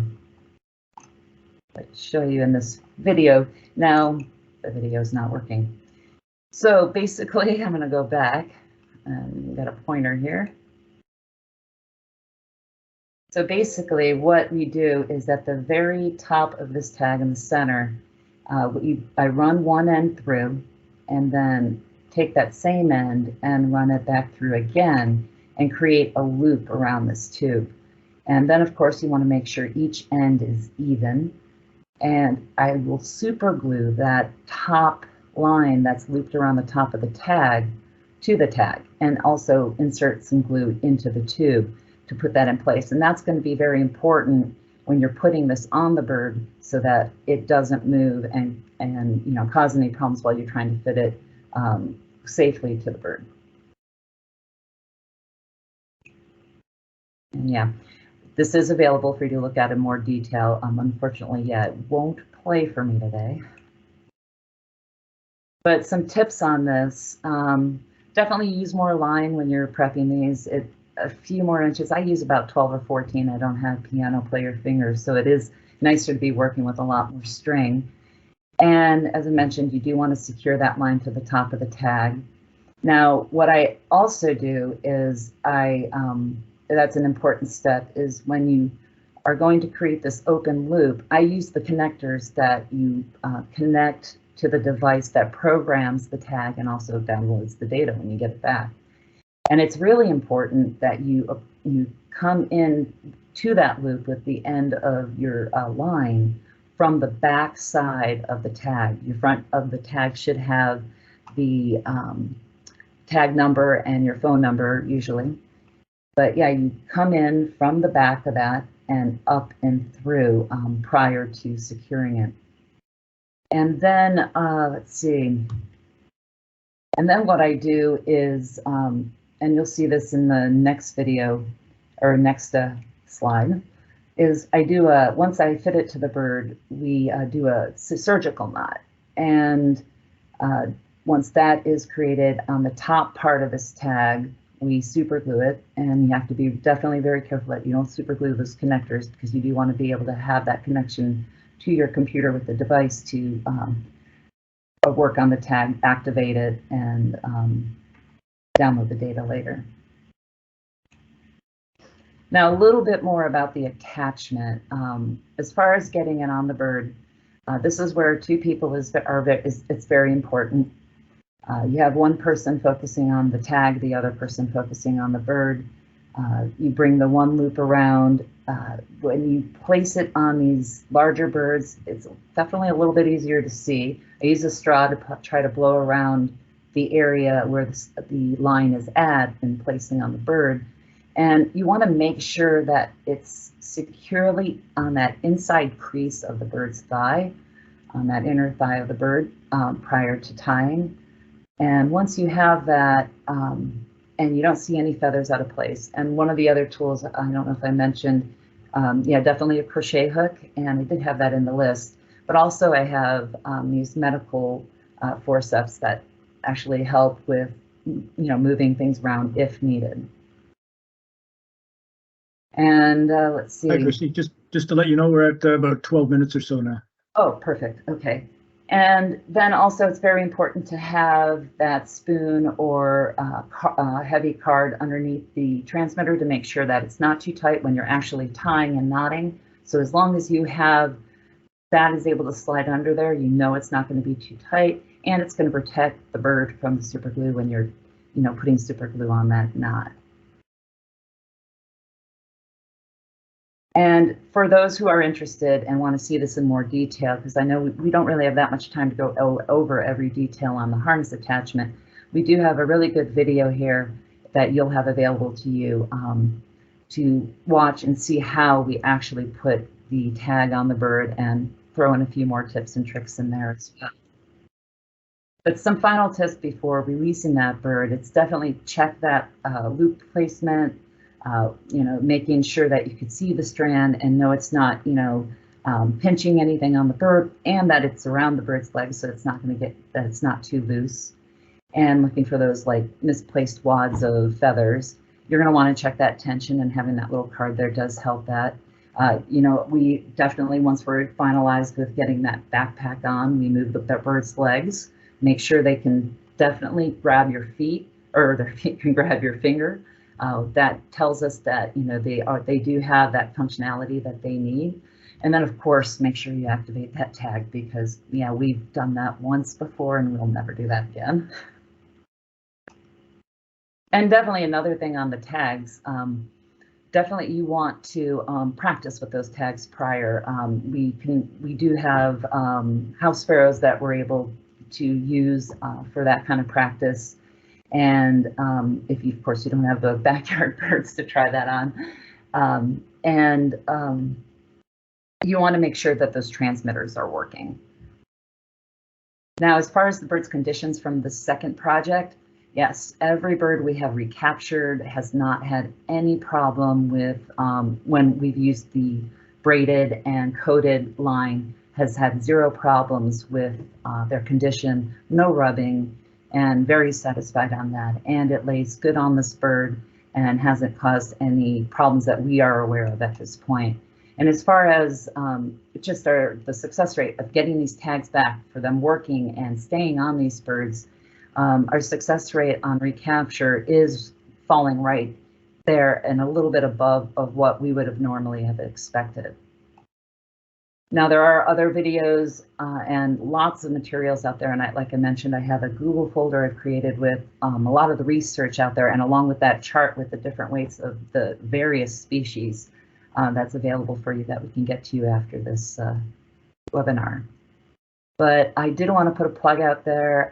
show you in this video. Now the video is not working. So basically, I'm going to go back and we've got a pointer here. So basically what we do is at the very top of this tag in the center, I run one end through and then take that same end and run it back through again and create a loop around this tube. And then of course you want to make sure each end is even. And I will super glue that top line that's looped around the top of the tag to the tag and also insert some glue into the tube to put that in place. And that's going to be very important when you're putting this on the bird so that it doesn't move and cause any problems while you're trying to fit it safely to the bird. And yeah, this is available for you to look at in more detail. Unfortunately, yeah, it won't play for me today. But some tips on this, definitely use more line when you're prepping these. A few more inches. I use about 12 or 14. I don't have piano player fingers, so it is nicer to be working with a lot more string. And as I mentioned, you do want to secure that line to the top of the tag. Now, what I also do is that's an important step, is when you are going to create this open loop, I use the connectors that you connect to the device that programs the tag and also downloads the data when you get it back. And it's really important that you come in to that loop with the end of your line from the back side of the tag. Your front of the tag should have the tag number and your phone number usually. But yeah, you come in from the back of that and up and through prior to securing it. And then let's see. And then what I do is, and you'll see this in the next video or next slide, is I do once I fit it to the bird, we do a surgical knot. And once that is created on the top part of this tag, we super glue it, and you have to be definitely very careful that you don't super glue those connectors because you do want to be able to have that connection to your computer with the device to work on the tag, activate it, and download the data later. Now, a little bit more about the attachment. As far as getting it on the bird, this is where two people it's very important. You have one person focusing on the tag, the other person focusing on the bird. You bring the one loop around. When you place it on these larger birds, it's definitely a little bit easier to see. I use a straw to try to blow around the area where the line is at and placing on the bird. And you want to make sure that it's securely on that inside crease of the bird's thigh, on that inner thigh of the bird prior to tying. And once you have that, and you don't see any feathers out of place. And one of the other tools, I don't know if I mentioned, yeah, definitely a crochet hook, and I did have that in the list. But also I have these medical forceps that actually help with, moving things around if needed. And let's see. Hi, Chrissy. Just to let you know, we're at about 12 minutes or so now. Oh, perfect. Okay. And then also it's very important to have that spoon or heavy card underneath the transmitter to make sure that it's not too tight when you're actually tying and knotting. So as long as you have that is able to slide under there, you know it's not going to be too tight, and it's going to protect the bird from the super glue when you're, putting super glue on that knot. And for those who are interested and want to see this in more detail, because I know we don't really have that much time to go over every detail on the harness attachment, we do have a really good video here that you'll have available to you to watch and see how we actually put the tag on the bird and throw in a few more tips and tricks in there as well. But some final tips before releasing that bird, it's definitely check that loop placement, making sure that you can see the strand and know it's not, pinching anything on the bird, and that it's around the bird's legs, so it's not going to that it's not too loose. And looking for those like misplaced wads of feathers. You're going to want to check that tension, and having that little card there does help that. You know, we definitely, once we're finalized with getting that backpack on, we move the bird's legs, make sure they can definitely grab your feet, or their feet can grab your finger. That tells us that, you know, they do have that functionality that they need. And then, of course, make sure you activate that tag, because, yeah, we've done that once before and we'll never do that again. And definitely another thing on the tags, definitely you want to practice with those tags prior. We do have house sparrows that we're able to use for that kind of practice. And if you, of course, you don't have the backyard birds to try that on. You want to make sure that those transmitters are working. Now, as far as the bird's conditions from the second project, yes, every bird we have recaptured has not had any problem with, when we've used the braided and coated line, has had zero problems with their condition, no rubbing, and very satisfied on that. And it lays good on this bird and hasn't caused any problems that we are aware of at this point. And as far as just the success rate of getting these tags back, for them working and staying on these birds, our success rate on recapture is falling right there and a little bit above of what we would have normally have expected. Now, there are other videos and lots of materials out there, and like I mentioned, I have a Google folder I've created with a lot of the research out there, and along with that chart with the different weights of the various species that's available for you, that we can get to you after this webinar. But I did want to put a plug out there.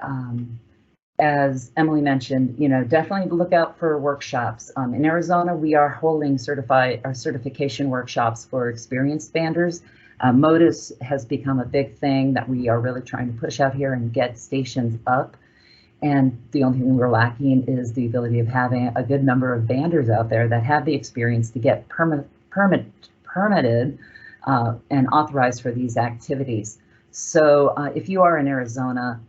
As Emily mentioned, you know, definitely look out for workshops. In Arizona, we are holding certification workshops for experienced banders. MODIS has become a big thing that we are really trying to push out here and get stations up. And the only thing we're lacking is the ability of having a good number of banders out there that have the experience to get permitted and authorized for these activities. So if you are in Arizona,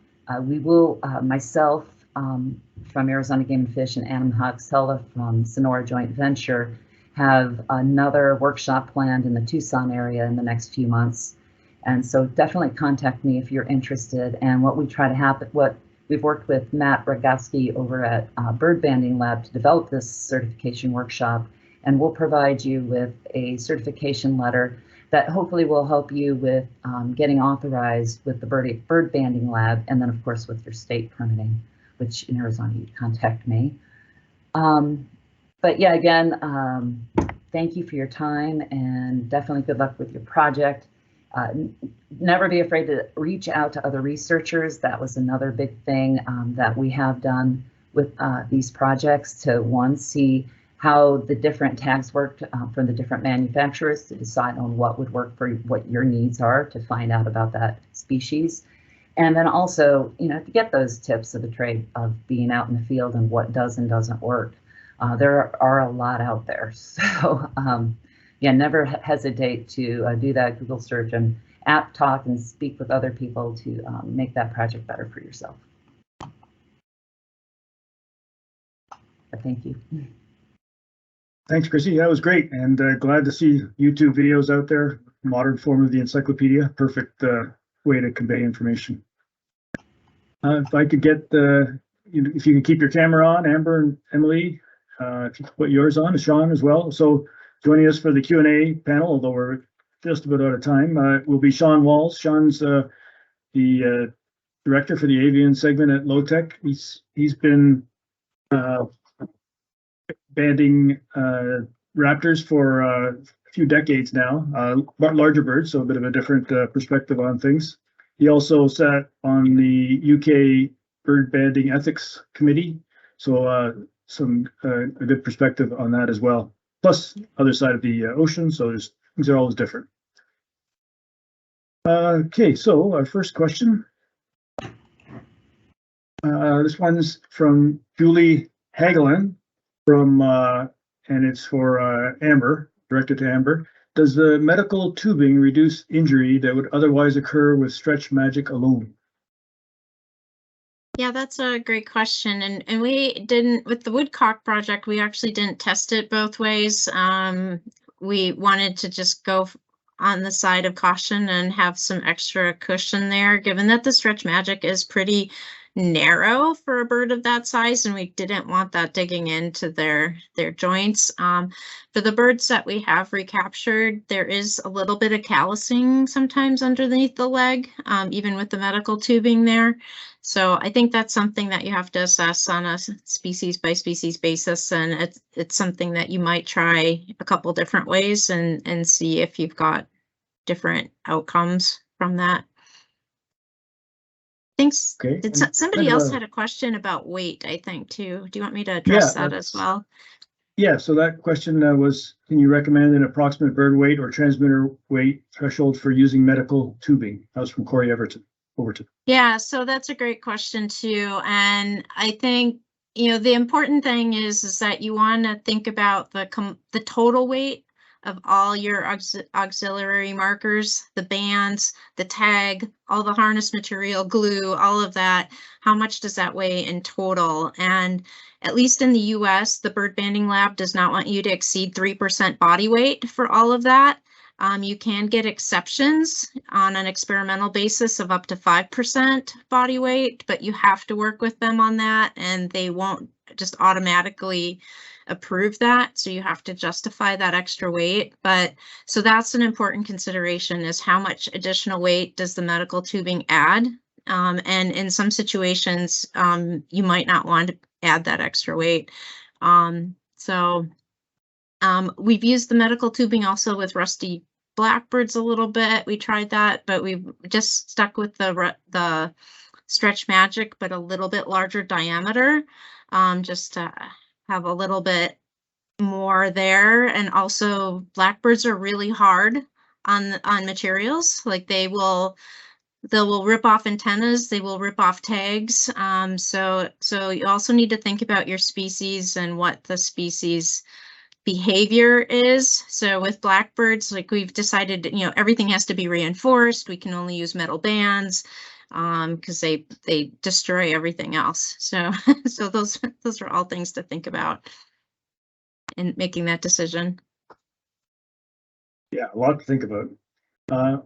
we will, myself from Arizona Game and Fish and Adam Hoxella from Sonora Joint Venture, have another workshop planned in the Tucson area in the next few months. And so definitely contact me if you're interested. And what we try to happen, what we've worked with Matt Rogoski over at Bird Banding Lab to develop this certification workshop, and we'll provide you with a certification letter that hopefully will help you with getting authorized with the Bird Banding Lab, and then of course with your state permitting, which in Arizona you'd contact me. But yeah, again, thank you for your time, and definitely good luck with your project. Never be afraid to reach out to other researchers. That was another big thing that we have done with these projects, to see how the different tags worked from the different manufacturers, to decide on what would work for what your needs are, to find out about that species. And then also, you know, to get those tips of the trade of being out in the field and what does and doesn't work. There are a lot out there. So yeah, never hesitate to do that Google search and app talk and speak with other people to make that project better for yourself. But thank you. Thanks, Chrissy. That was great, and glad to see YouTube videos out there. Modern form of the encyclopedia. Perfect way to convey information. If I could get if you could keep your camera on, Amber and Emily, if you could put yours on, Sean as well. So joining us for the Q&A panel, although we're just about out of time, will be Sean Walls. Sean's the director for the avian segment at Low Tech. He's been banding raptors for a few decades now, larger birds, so a bit of a different perspective on things. He also sat on the UK Bird Banding Ethics Committee, so a good perspective on that as well. Plus, other side of the ocean, so things are always different. Okay, so our first question. This one's from Julie Hagelin from, and it's for Amber, directed to Amber. Does the medical tubing reduce injury that would otherwise occur with Stretch Magic alone? Yeah, that's a great question. And we didn't, with the Woodcock project, we actually didn't test it both ways. we wanted to just go on the side of caution and have some extra cushion there, given that the Stretch Magic is pretty narrow for a bird of that size, and we didn't want that digging into their joints. For the birds that we have recaptured, there is a little bit of callousing sometimes underneath the leg, even with the medical tubing there. So I think that's something that you have to assess on a species by species basis, and it's something that you might try a couple different ways and see if you've got different outcomes from that. Thanks. Okay. Did And somebody kind of else had a question about weight, I think, too? Do you want me to address that as well? Yeah, so that question was, can you recommend an approximate bird weight or transmitter weight threshold for using medical tubing? That was from Corey Overton. Yeah, so that's a great question too. And I think, the important thing is that you want to think about the total weight of all your auxiliary markers, the bands, the tag, all the harness material, glue, all of that. How much does that weigh in total? And at least in the US, the bird banding lab does not want you to exceed 3% body weight for all of that. You can get exceptions on an experimental basis of up to 5% body weight, but you have to work with them on that, and they won't just automatically approve that. So you have to justify that extra weight. But so that's an important consideration, is how much additional weight does the medical tubing add? And in some situations, you might not want to add that extra weight. We've used the medical tubing also with rusty blackbirds a little bit. We tried that, but we've just stuck with the Stretch Magic, but a little bit larger diameter, just to have a little bit more there. And also, blackbirds are really hard on materials. Like they will rip off antennas, they will rip off tags. So you also need to think about your species and what the species behavior is. So with blackbirds, like we've decided, everything has to be reinforced. We can only use metal bands because they destroy everything else. So so those are all things to think about in making that decision. Yeah, a lot to think about.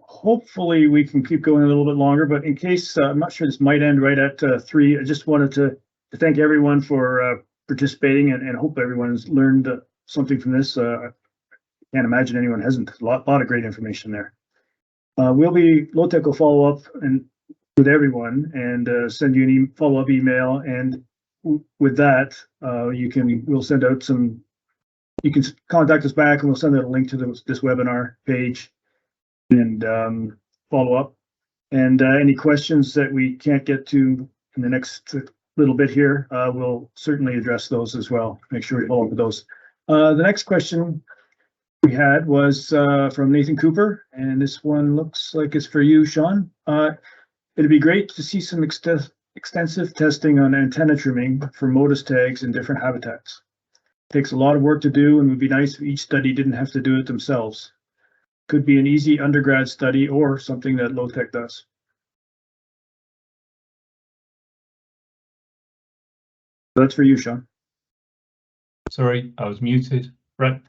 Hopefully we can keep going a little bit longer, but in case, I'm not sure this might end right at 3, I just wanted to thank everyone for participating and hope everyone's learned something from this. I can't imagine anyone hasn't. A lot of great information there. LoTech will follow up with everyone and send you a follow-up email. And with that, we'll send out you can contact us back and we'll send out a link to this webinar page and follow up. And any questions that we can't get to in the next little bit here, we'll certainly address those as well. Make sure we follow up with those. The next question we had was from Nathan Cooper, and this one looks like it's for you, Sean. It'd be great to see some extensive testing on antenna trimming for MODIS tags in different habitats. It takes a lot of work to do, and would be nice if each study didn't have to do it themselves. Could be an easy undergrad study or something that LoTech does. That's for you, Sean. Sorry, I was muted. Right.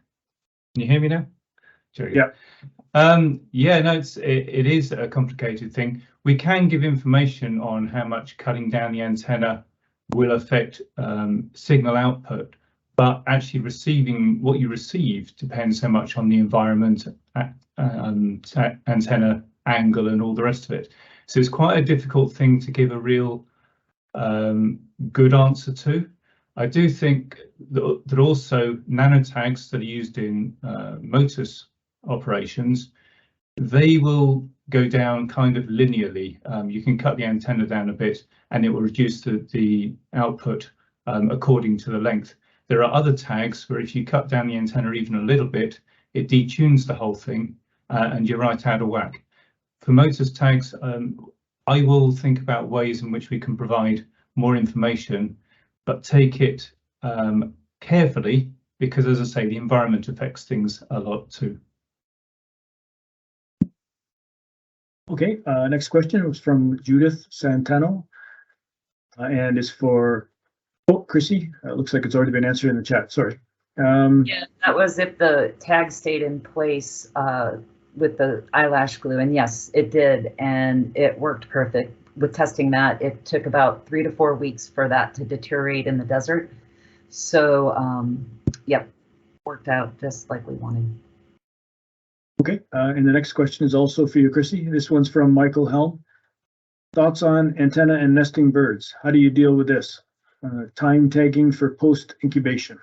Can you hear me now? Yeah. Yeah, no, it is a complicated thing. We can give information on how much cutting down the antenna will affect signal output, but actually receiving what you receive depends so much on the environment, antenna angle and all the rest of it. So it's quite a difficult thing to give a real good answer to. I do think that also nanotags that are used in MODIS operations, they will go down kind of linearly. You can cut the antenna down a bit and it will reduce the output according to the length. There are other tags where if you cut down the antenna even a little bit, it detunes the whole thing and you're right out of whack. For MODIS tags, I will think about ways in which we can provide more information, but take it carefully because, as I say, the environment affects things a lot too. Okay, next question was from Judith Santano and is for Chrissy. Looks like it's already been answered in the chat. Sorry. Yeah, that was if the tag stayed in place with the eyelash glue, and yes, it did, and it worked perfect. With testing that, it took about 3 to 4 weeks for that to deteriorate in the desert. So, yep, worked out just like we wanted. Okay, and the next question is also for you, Chrissy. This one's from Michael Helm. Thoughts on antenna and nesting birds? How do you deal with this? Time tagging for post-incubation.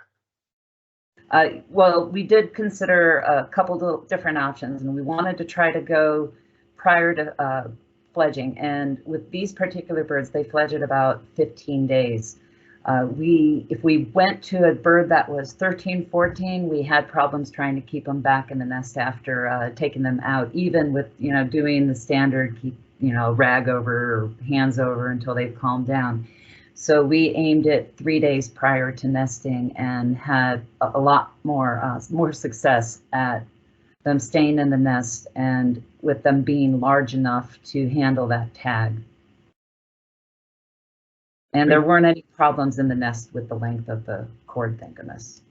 Well, we did consider a couple of different options, and we wanted to try to go prior to fledging. And with these particular birds, they fledge at about 15 days. If we went to a bird that was 13, 14, we had problems trying to keep them back in the nest after taking them out, even with, doing the standard keep, rag over or hands over until they've calmed down. So we aimed it 3 days prior to nesting and had a lot more success at them staying in the nest and with them being large enough to handle that tag. And there weren't any problems in the nest with the length of the cord, thank goodness.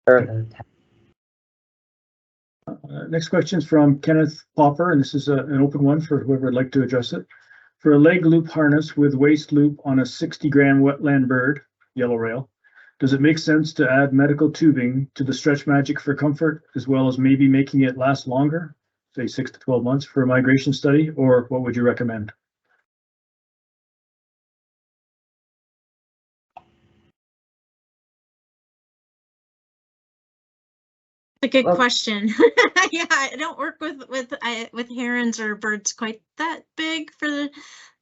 Or the tag. Next question is from Kenneth Popper, and this is an open one for whoever would like to address it. For a leg loop harness with waist loop on a 60-gram wetland bird, yellow rail, does it make sense to add medical tubing to the Stretch Magic for comfort, as well as maybe making it last longer, say 6 to 12 months for a migration study, or what would you recommend? A good question. Yeah, I don't work with herons or birds quite that big for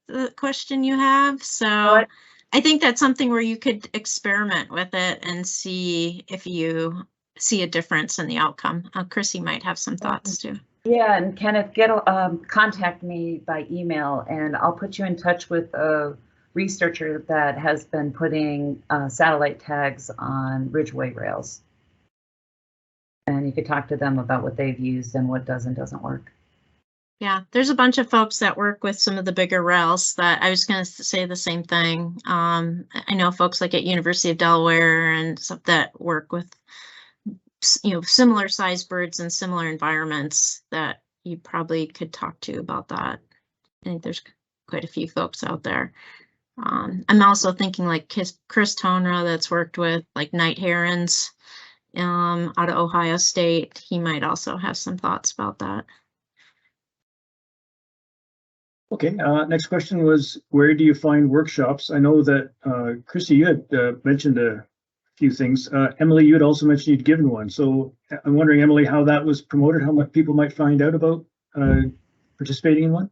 the question you have. So I think that's something where you could experiment with it and see if you see a difference in the outcome. Chrissy might have some thoughts too. Yeah, and Kenneth, contact me by email, and I'll put you in touch with a researcher that has been putting satellite tags on ridgeway rails. And you could talk to them about what they've used and what does and doesn't work. Yeah, there's a bunch of folks that work with some of the bigger rails that I was going to say the same thing. I know folks like at University of Delaware and stuff that work with, similar sized birds in similar environments that you probably could talk to about that. I think there's quite a few folks out there. I'm also thinking like Chris Tonra that's worked with like night herons out of Ohio State. He might also have some thoughts about that. Okay, next question was, where do you find workshops? I know that Chrissy, you had mentioned a few things. Emily, you had also mentioned you'd given one. So I'm wondering, Emily, how that was promoted, how much people might find out about participating in one?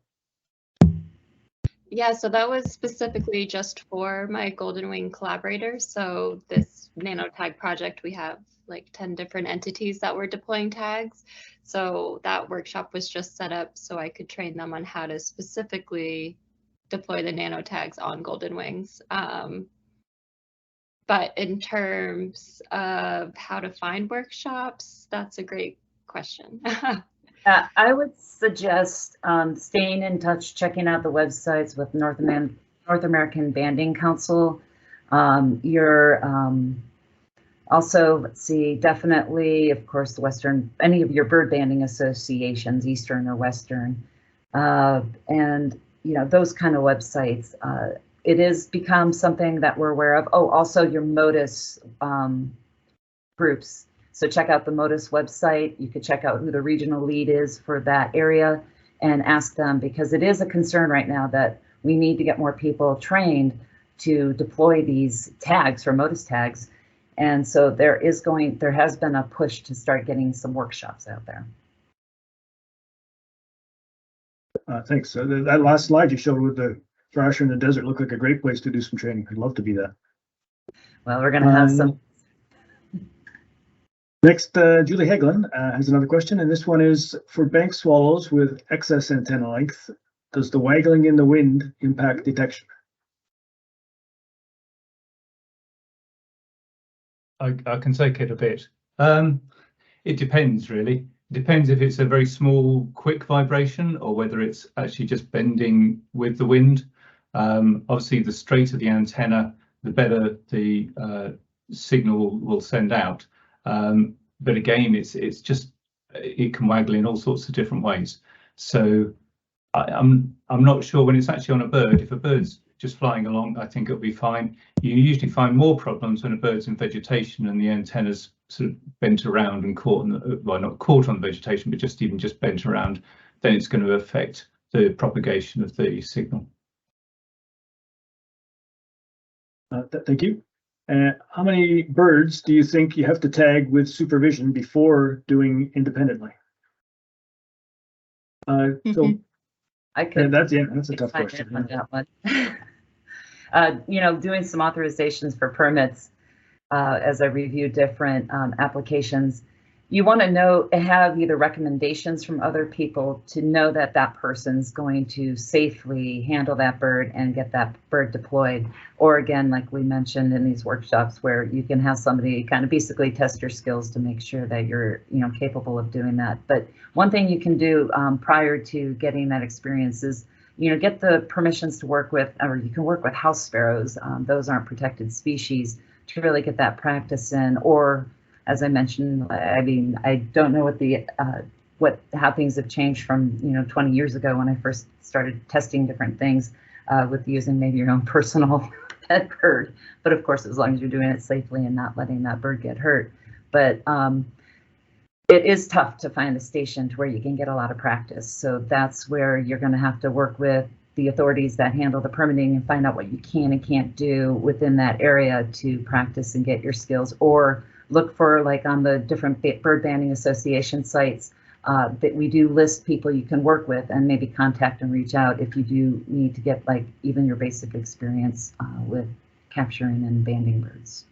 Yeah, so that was specifically just for my Golden Wing collaborators. So this nanotag project, we have like 10 different entities that were deploying tags. So that workshop was just set up so I could train them on how to specifically deploy the nanotags on Golden Wings. But in terms of how to find workshops, that's a great question. I would suggest staying in touch, checking out the websites with North American Banding Council. Also, let's see, definitely, of course, the any of your bird banding associations, Eastern or Western, and those kind of websites. It has become something that we're aware of. Oh, also your MODIS groups. So check out the MODIS website. You could check out who the regional lead is for that area and ask them, because it is a concern right now that we need to get more people trained to deploy these tags for MODIS tags. And so there has been a push to start getting some workshops out there. Thanks. That last slide you showed with the thrasher in the desert looked like a great place to do some training. I'd love to be that. Well, we're going to have some. Next, Julie Hagelin has another question, and this one is, for bank swallows with excess antenna length, does the waggling in the wind impact detection? I can take it a bit. It depends, really. It depends if it's a very small, quick vibration or whether it's actually just bending with the wind. Obviously, the straighter the antenna, the better the signal will send out. But again, it's just, it can waggle in all sorts of different ways. So I'm not sure when it's actually on a bird. If a bird's just flying along, I think it'll be fine. You usually find more problems when a bird's in vegetation and the antenna's sort of bent around and caught on the, well, not caught on the vegetation, but just bent around. Then it's going to affect the propagation of the signal. Thank you. How many birds do you think you have to tag with supervision before doing independently? So I could. that's a tough question. On that one. You know, doing some authorizations for permits as I review different applications, you want to have either recommendations from other people to know that that person's going to safely handle that bird and get that bird deployed. Or again, like we mentioned in these workshops, where you can have somebody kind of basically test your skills to make sure that you're, you know, capable of doing that. But one thing you can do prior to getting that experience is, you know, get the permissions to work with, or you can work with house sparrows. Those aren't protected species, to really get that practice in. Or, as I mentioned, I mean, I don't know what how things have changed from, you know, 20 years ago when I first started testing different things with using maybe your own personal pet bird. But of course, as long as you're doing it safely and not letting that bird get hurt. But it is tough to find a station to where you can get a lot of practice. So that's where you're going to have to work with the authorities that handle the permitting and find out what you can and can't do within that area to practice and get your skills. Or look for, like on the different bird banding association sites, that we do list people you can work with, and maybe contact and reach out if you do need to get like even your basic experience with capturing and banding birds.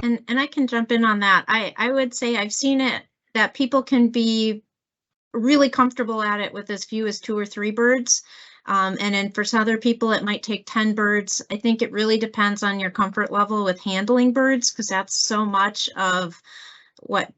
And I can jump in on that. I would say I've seen it that people can be really comfortable at it with as few as 2 or 3 birds. And then for some other people, it might take 10 birds. I think it really depends on your comfort level with handling birds, because that's so much of what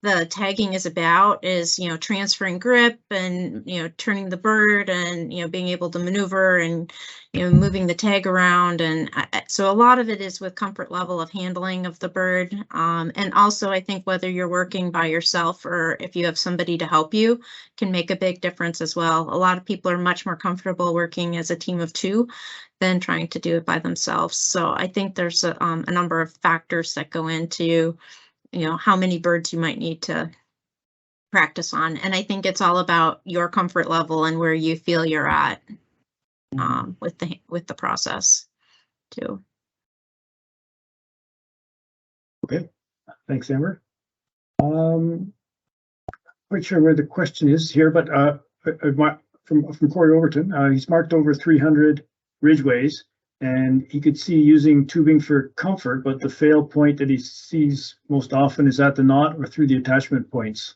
the tagging is about, is, you know, transferring grip and, you know, turning the bird and, you know, being able to maneuver and, you know, moving the tag around. And so a lot of it is with comfort level of handling of the bird. And also, I think whether you're working by yourself or if you have somebody to help you can make a big difference as well. A lot of people are much more comfortable working as a team of 2 than trying to do it by themselves. So I think there's a number of factors that go into, you know, how many birds you might need to practice on. And I think it's all about your comfort level and where you feel you're at with the process too. Okay, thanks, Amber. Quite sure where the question is here, but from Corey Overton, he's marked over 300 ridgeways, and he could see using tubing for comfort, but the fail point that he sees most often is at the knot or through the attachment points.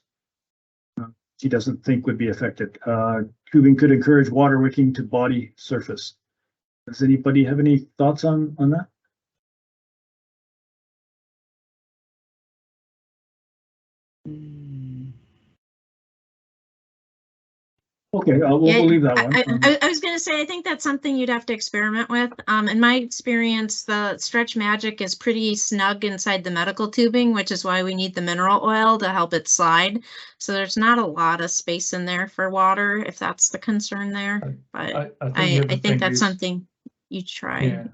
He doesn't think would be affected. Tubing could encourage water wicking to body surface. Does anybody have any thoughts on that? Okay, we'll leave that one. I was going to say, I think that's something you'd have to experiment with. In my experience, the Stretch Magic is pretty snug inside the medical tubing, which is why we need the mineral oil to help it slide. So there's not a lot of space in there for water, if that's the concern there. But I think that's something you try. Yeah.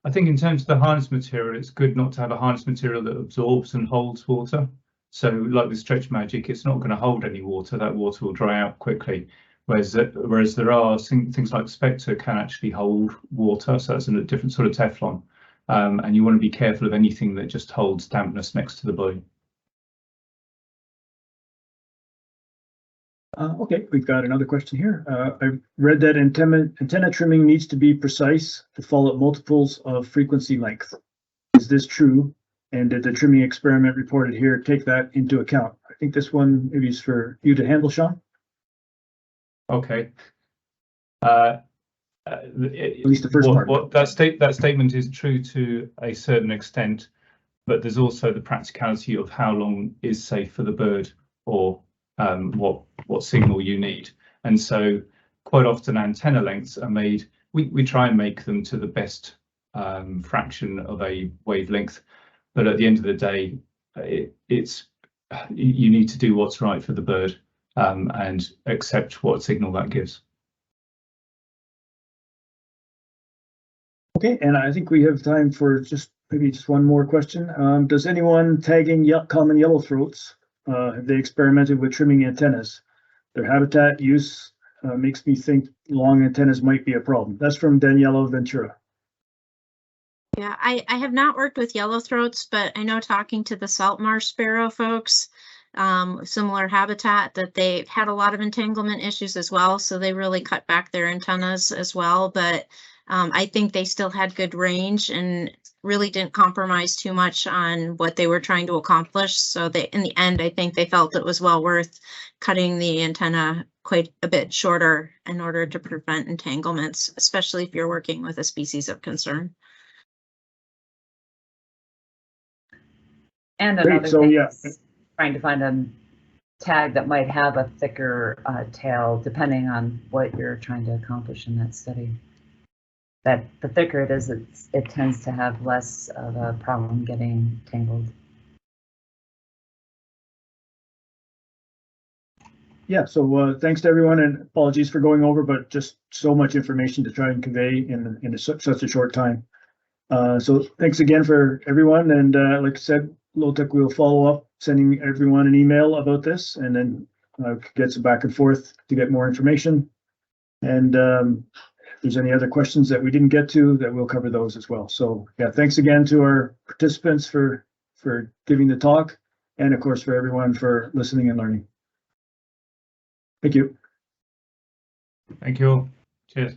I think in terms of the harness material, it's good not to have a harness material that absorbs and holds water. So like with Stretch Magic, it's not going to hold any water. That water will dry out quickly. Whereas there are things like Spectre can actually hold water. So that's a different sort of Teflon. And you want to be careful of anything that just holds dampness next to the body. Okay, we've got another question here. I've read that antenna trimming needs to be precise to fall at multiples of frequency length. Is this true? And did the trimming experiment reported here take that into account? I think this one maybe is for you to handle, Sean. Okay. At least the first part. That statement is true to a certain extent, but there's also the practicality of how long is safe for the bird, or what signal you need. And so quite often antenna lengths are made, we try and make them to the best fraction of a wavelength. But at the end of the day, you need to do what's right for the bird and accept what signal that gives. Okay, and I think we have time for maybe just one more question. Does anyone tagging common yellowthroats, have they experimented with trimming antennas? Their habitat use makes me think long antennas might be a problem. That's from Daniela Ventura. Yeah, I have not worked with yellowthroats, but I know talking to the salt marsh sparrow folks, similar habitat, that they've had a lot of entanglement issues as well. So they really cut back their antennas as well. But I think they still had good range and really didn't compromise too much on what they were trying to accomplish. So they, in the end, I think they felt it was well worth cutting the antenna quite a bit shorter in order to prevent entanglements, especially if you're working with a species of concern. And Great, another so, thing yeah. is trying to find a tag that might have a thicker tail, depending on what you're trying to accomplish in that study. That the thicker it is, it tends to have less of a problem getting tangled. Yeah, so thanks to everyone, and apologies for going over, but just so much information to try and convey in such a short time. So thanks again for everyone, and like I said, Lotec will follow up, sending everyone an email about this, and then get some back and forth to get more information. And if there's any other questions that we didn't get to, that we'll cover those as well. So yeah, thanks again to our participants for giving the talk, and of course for everyone for listening and learning. Thank you. Thank you all. Cheers.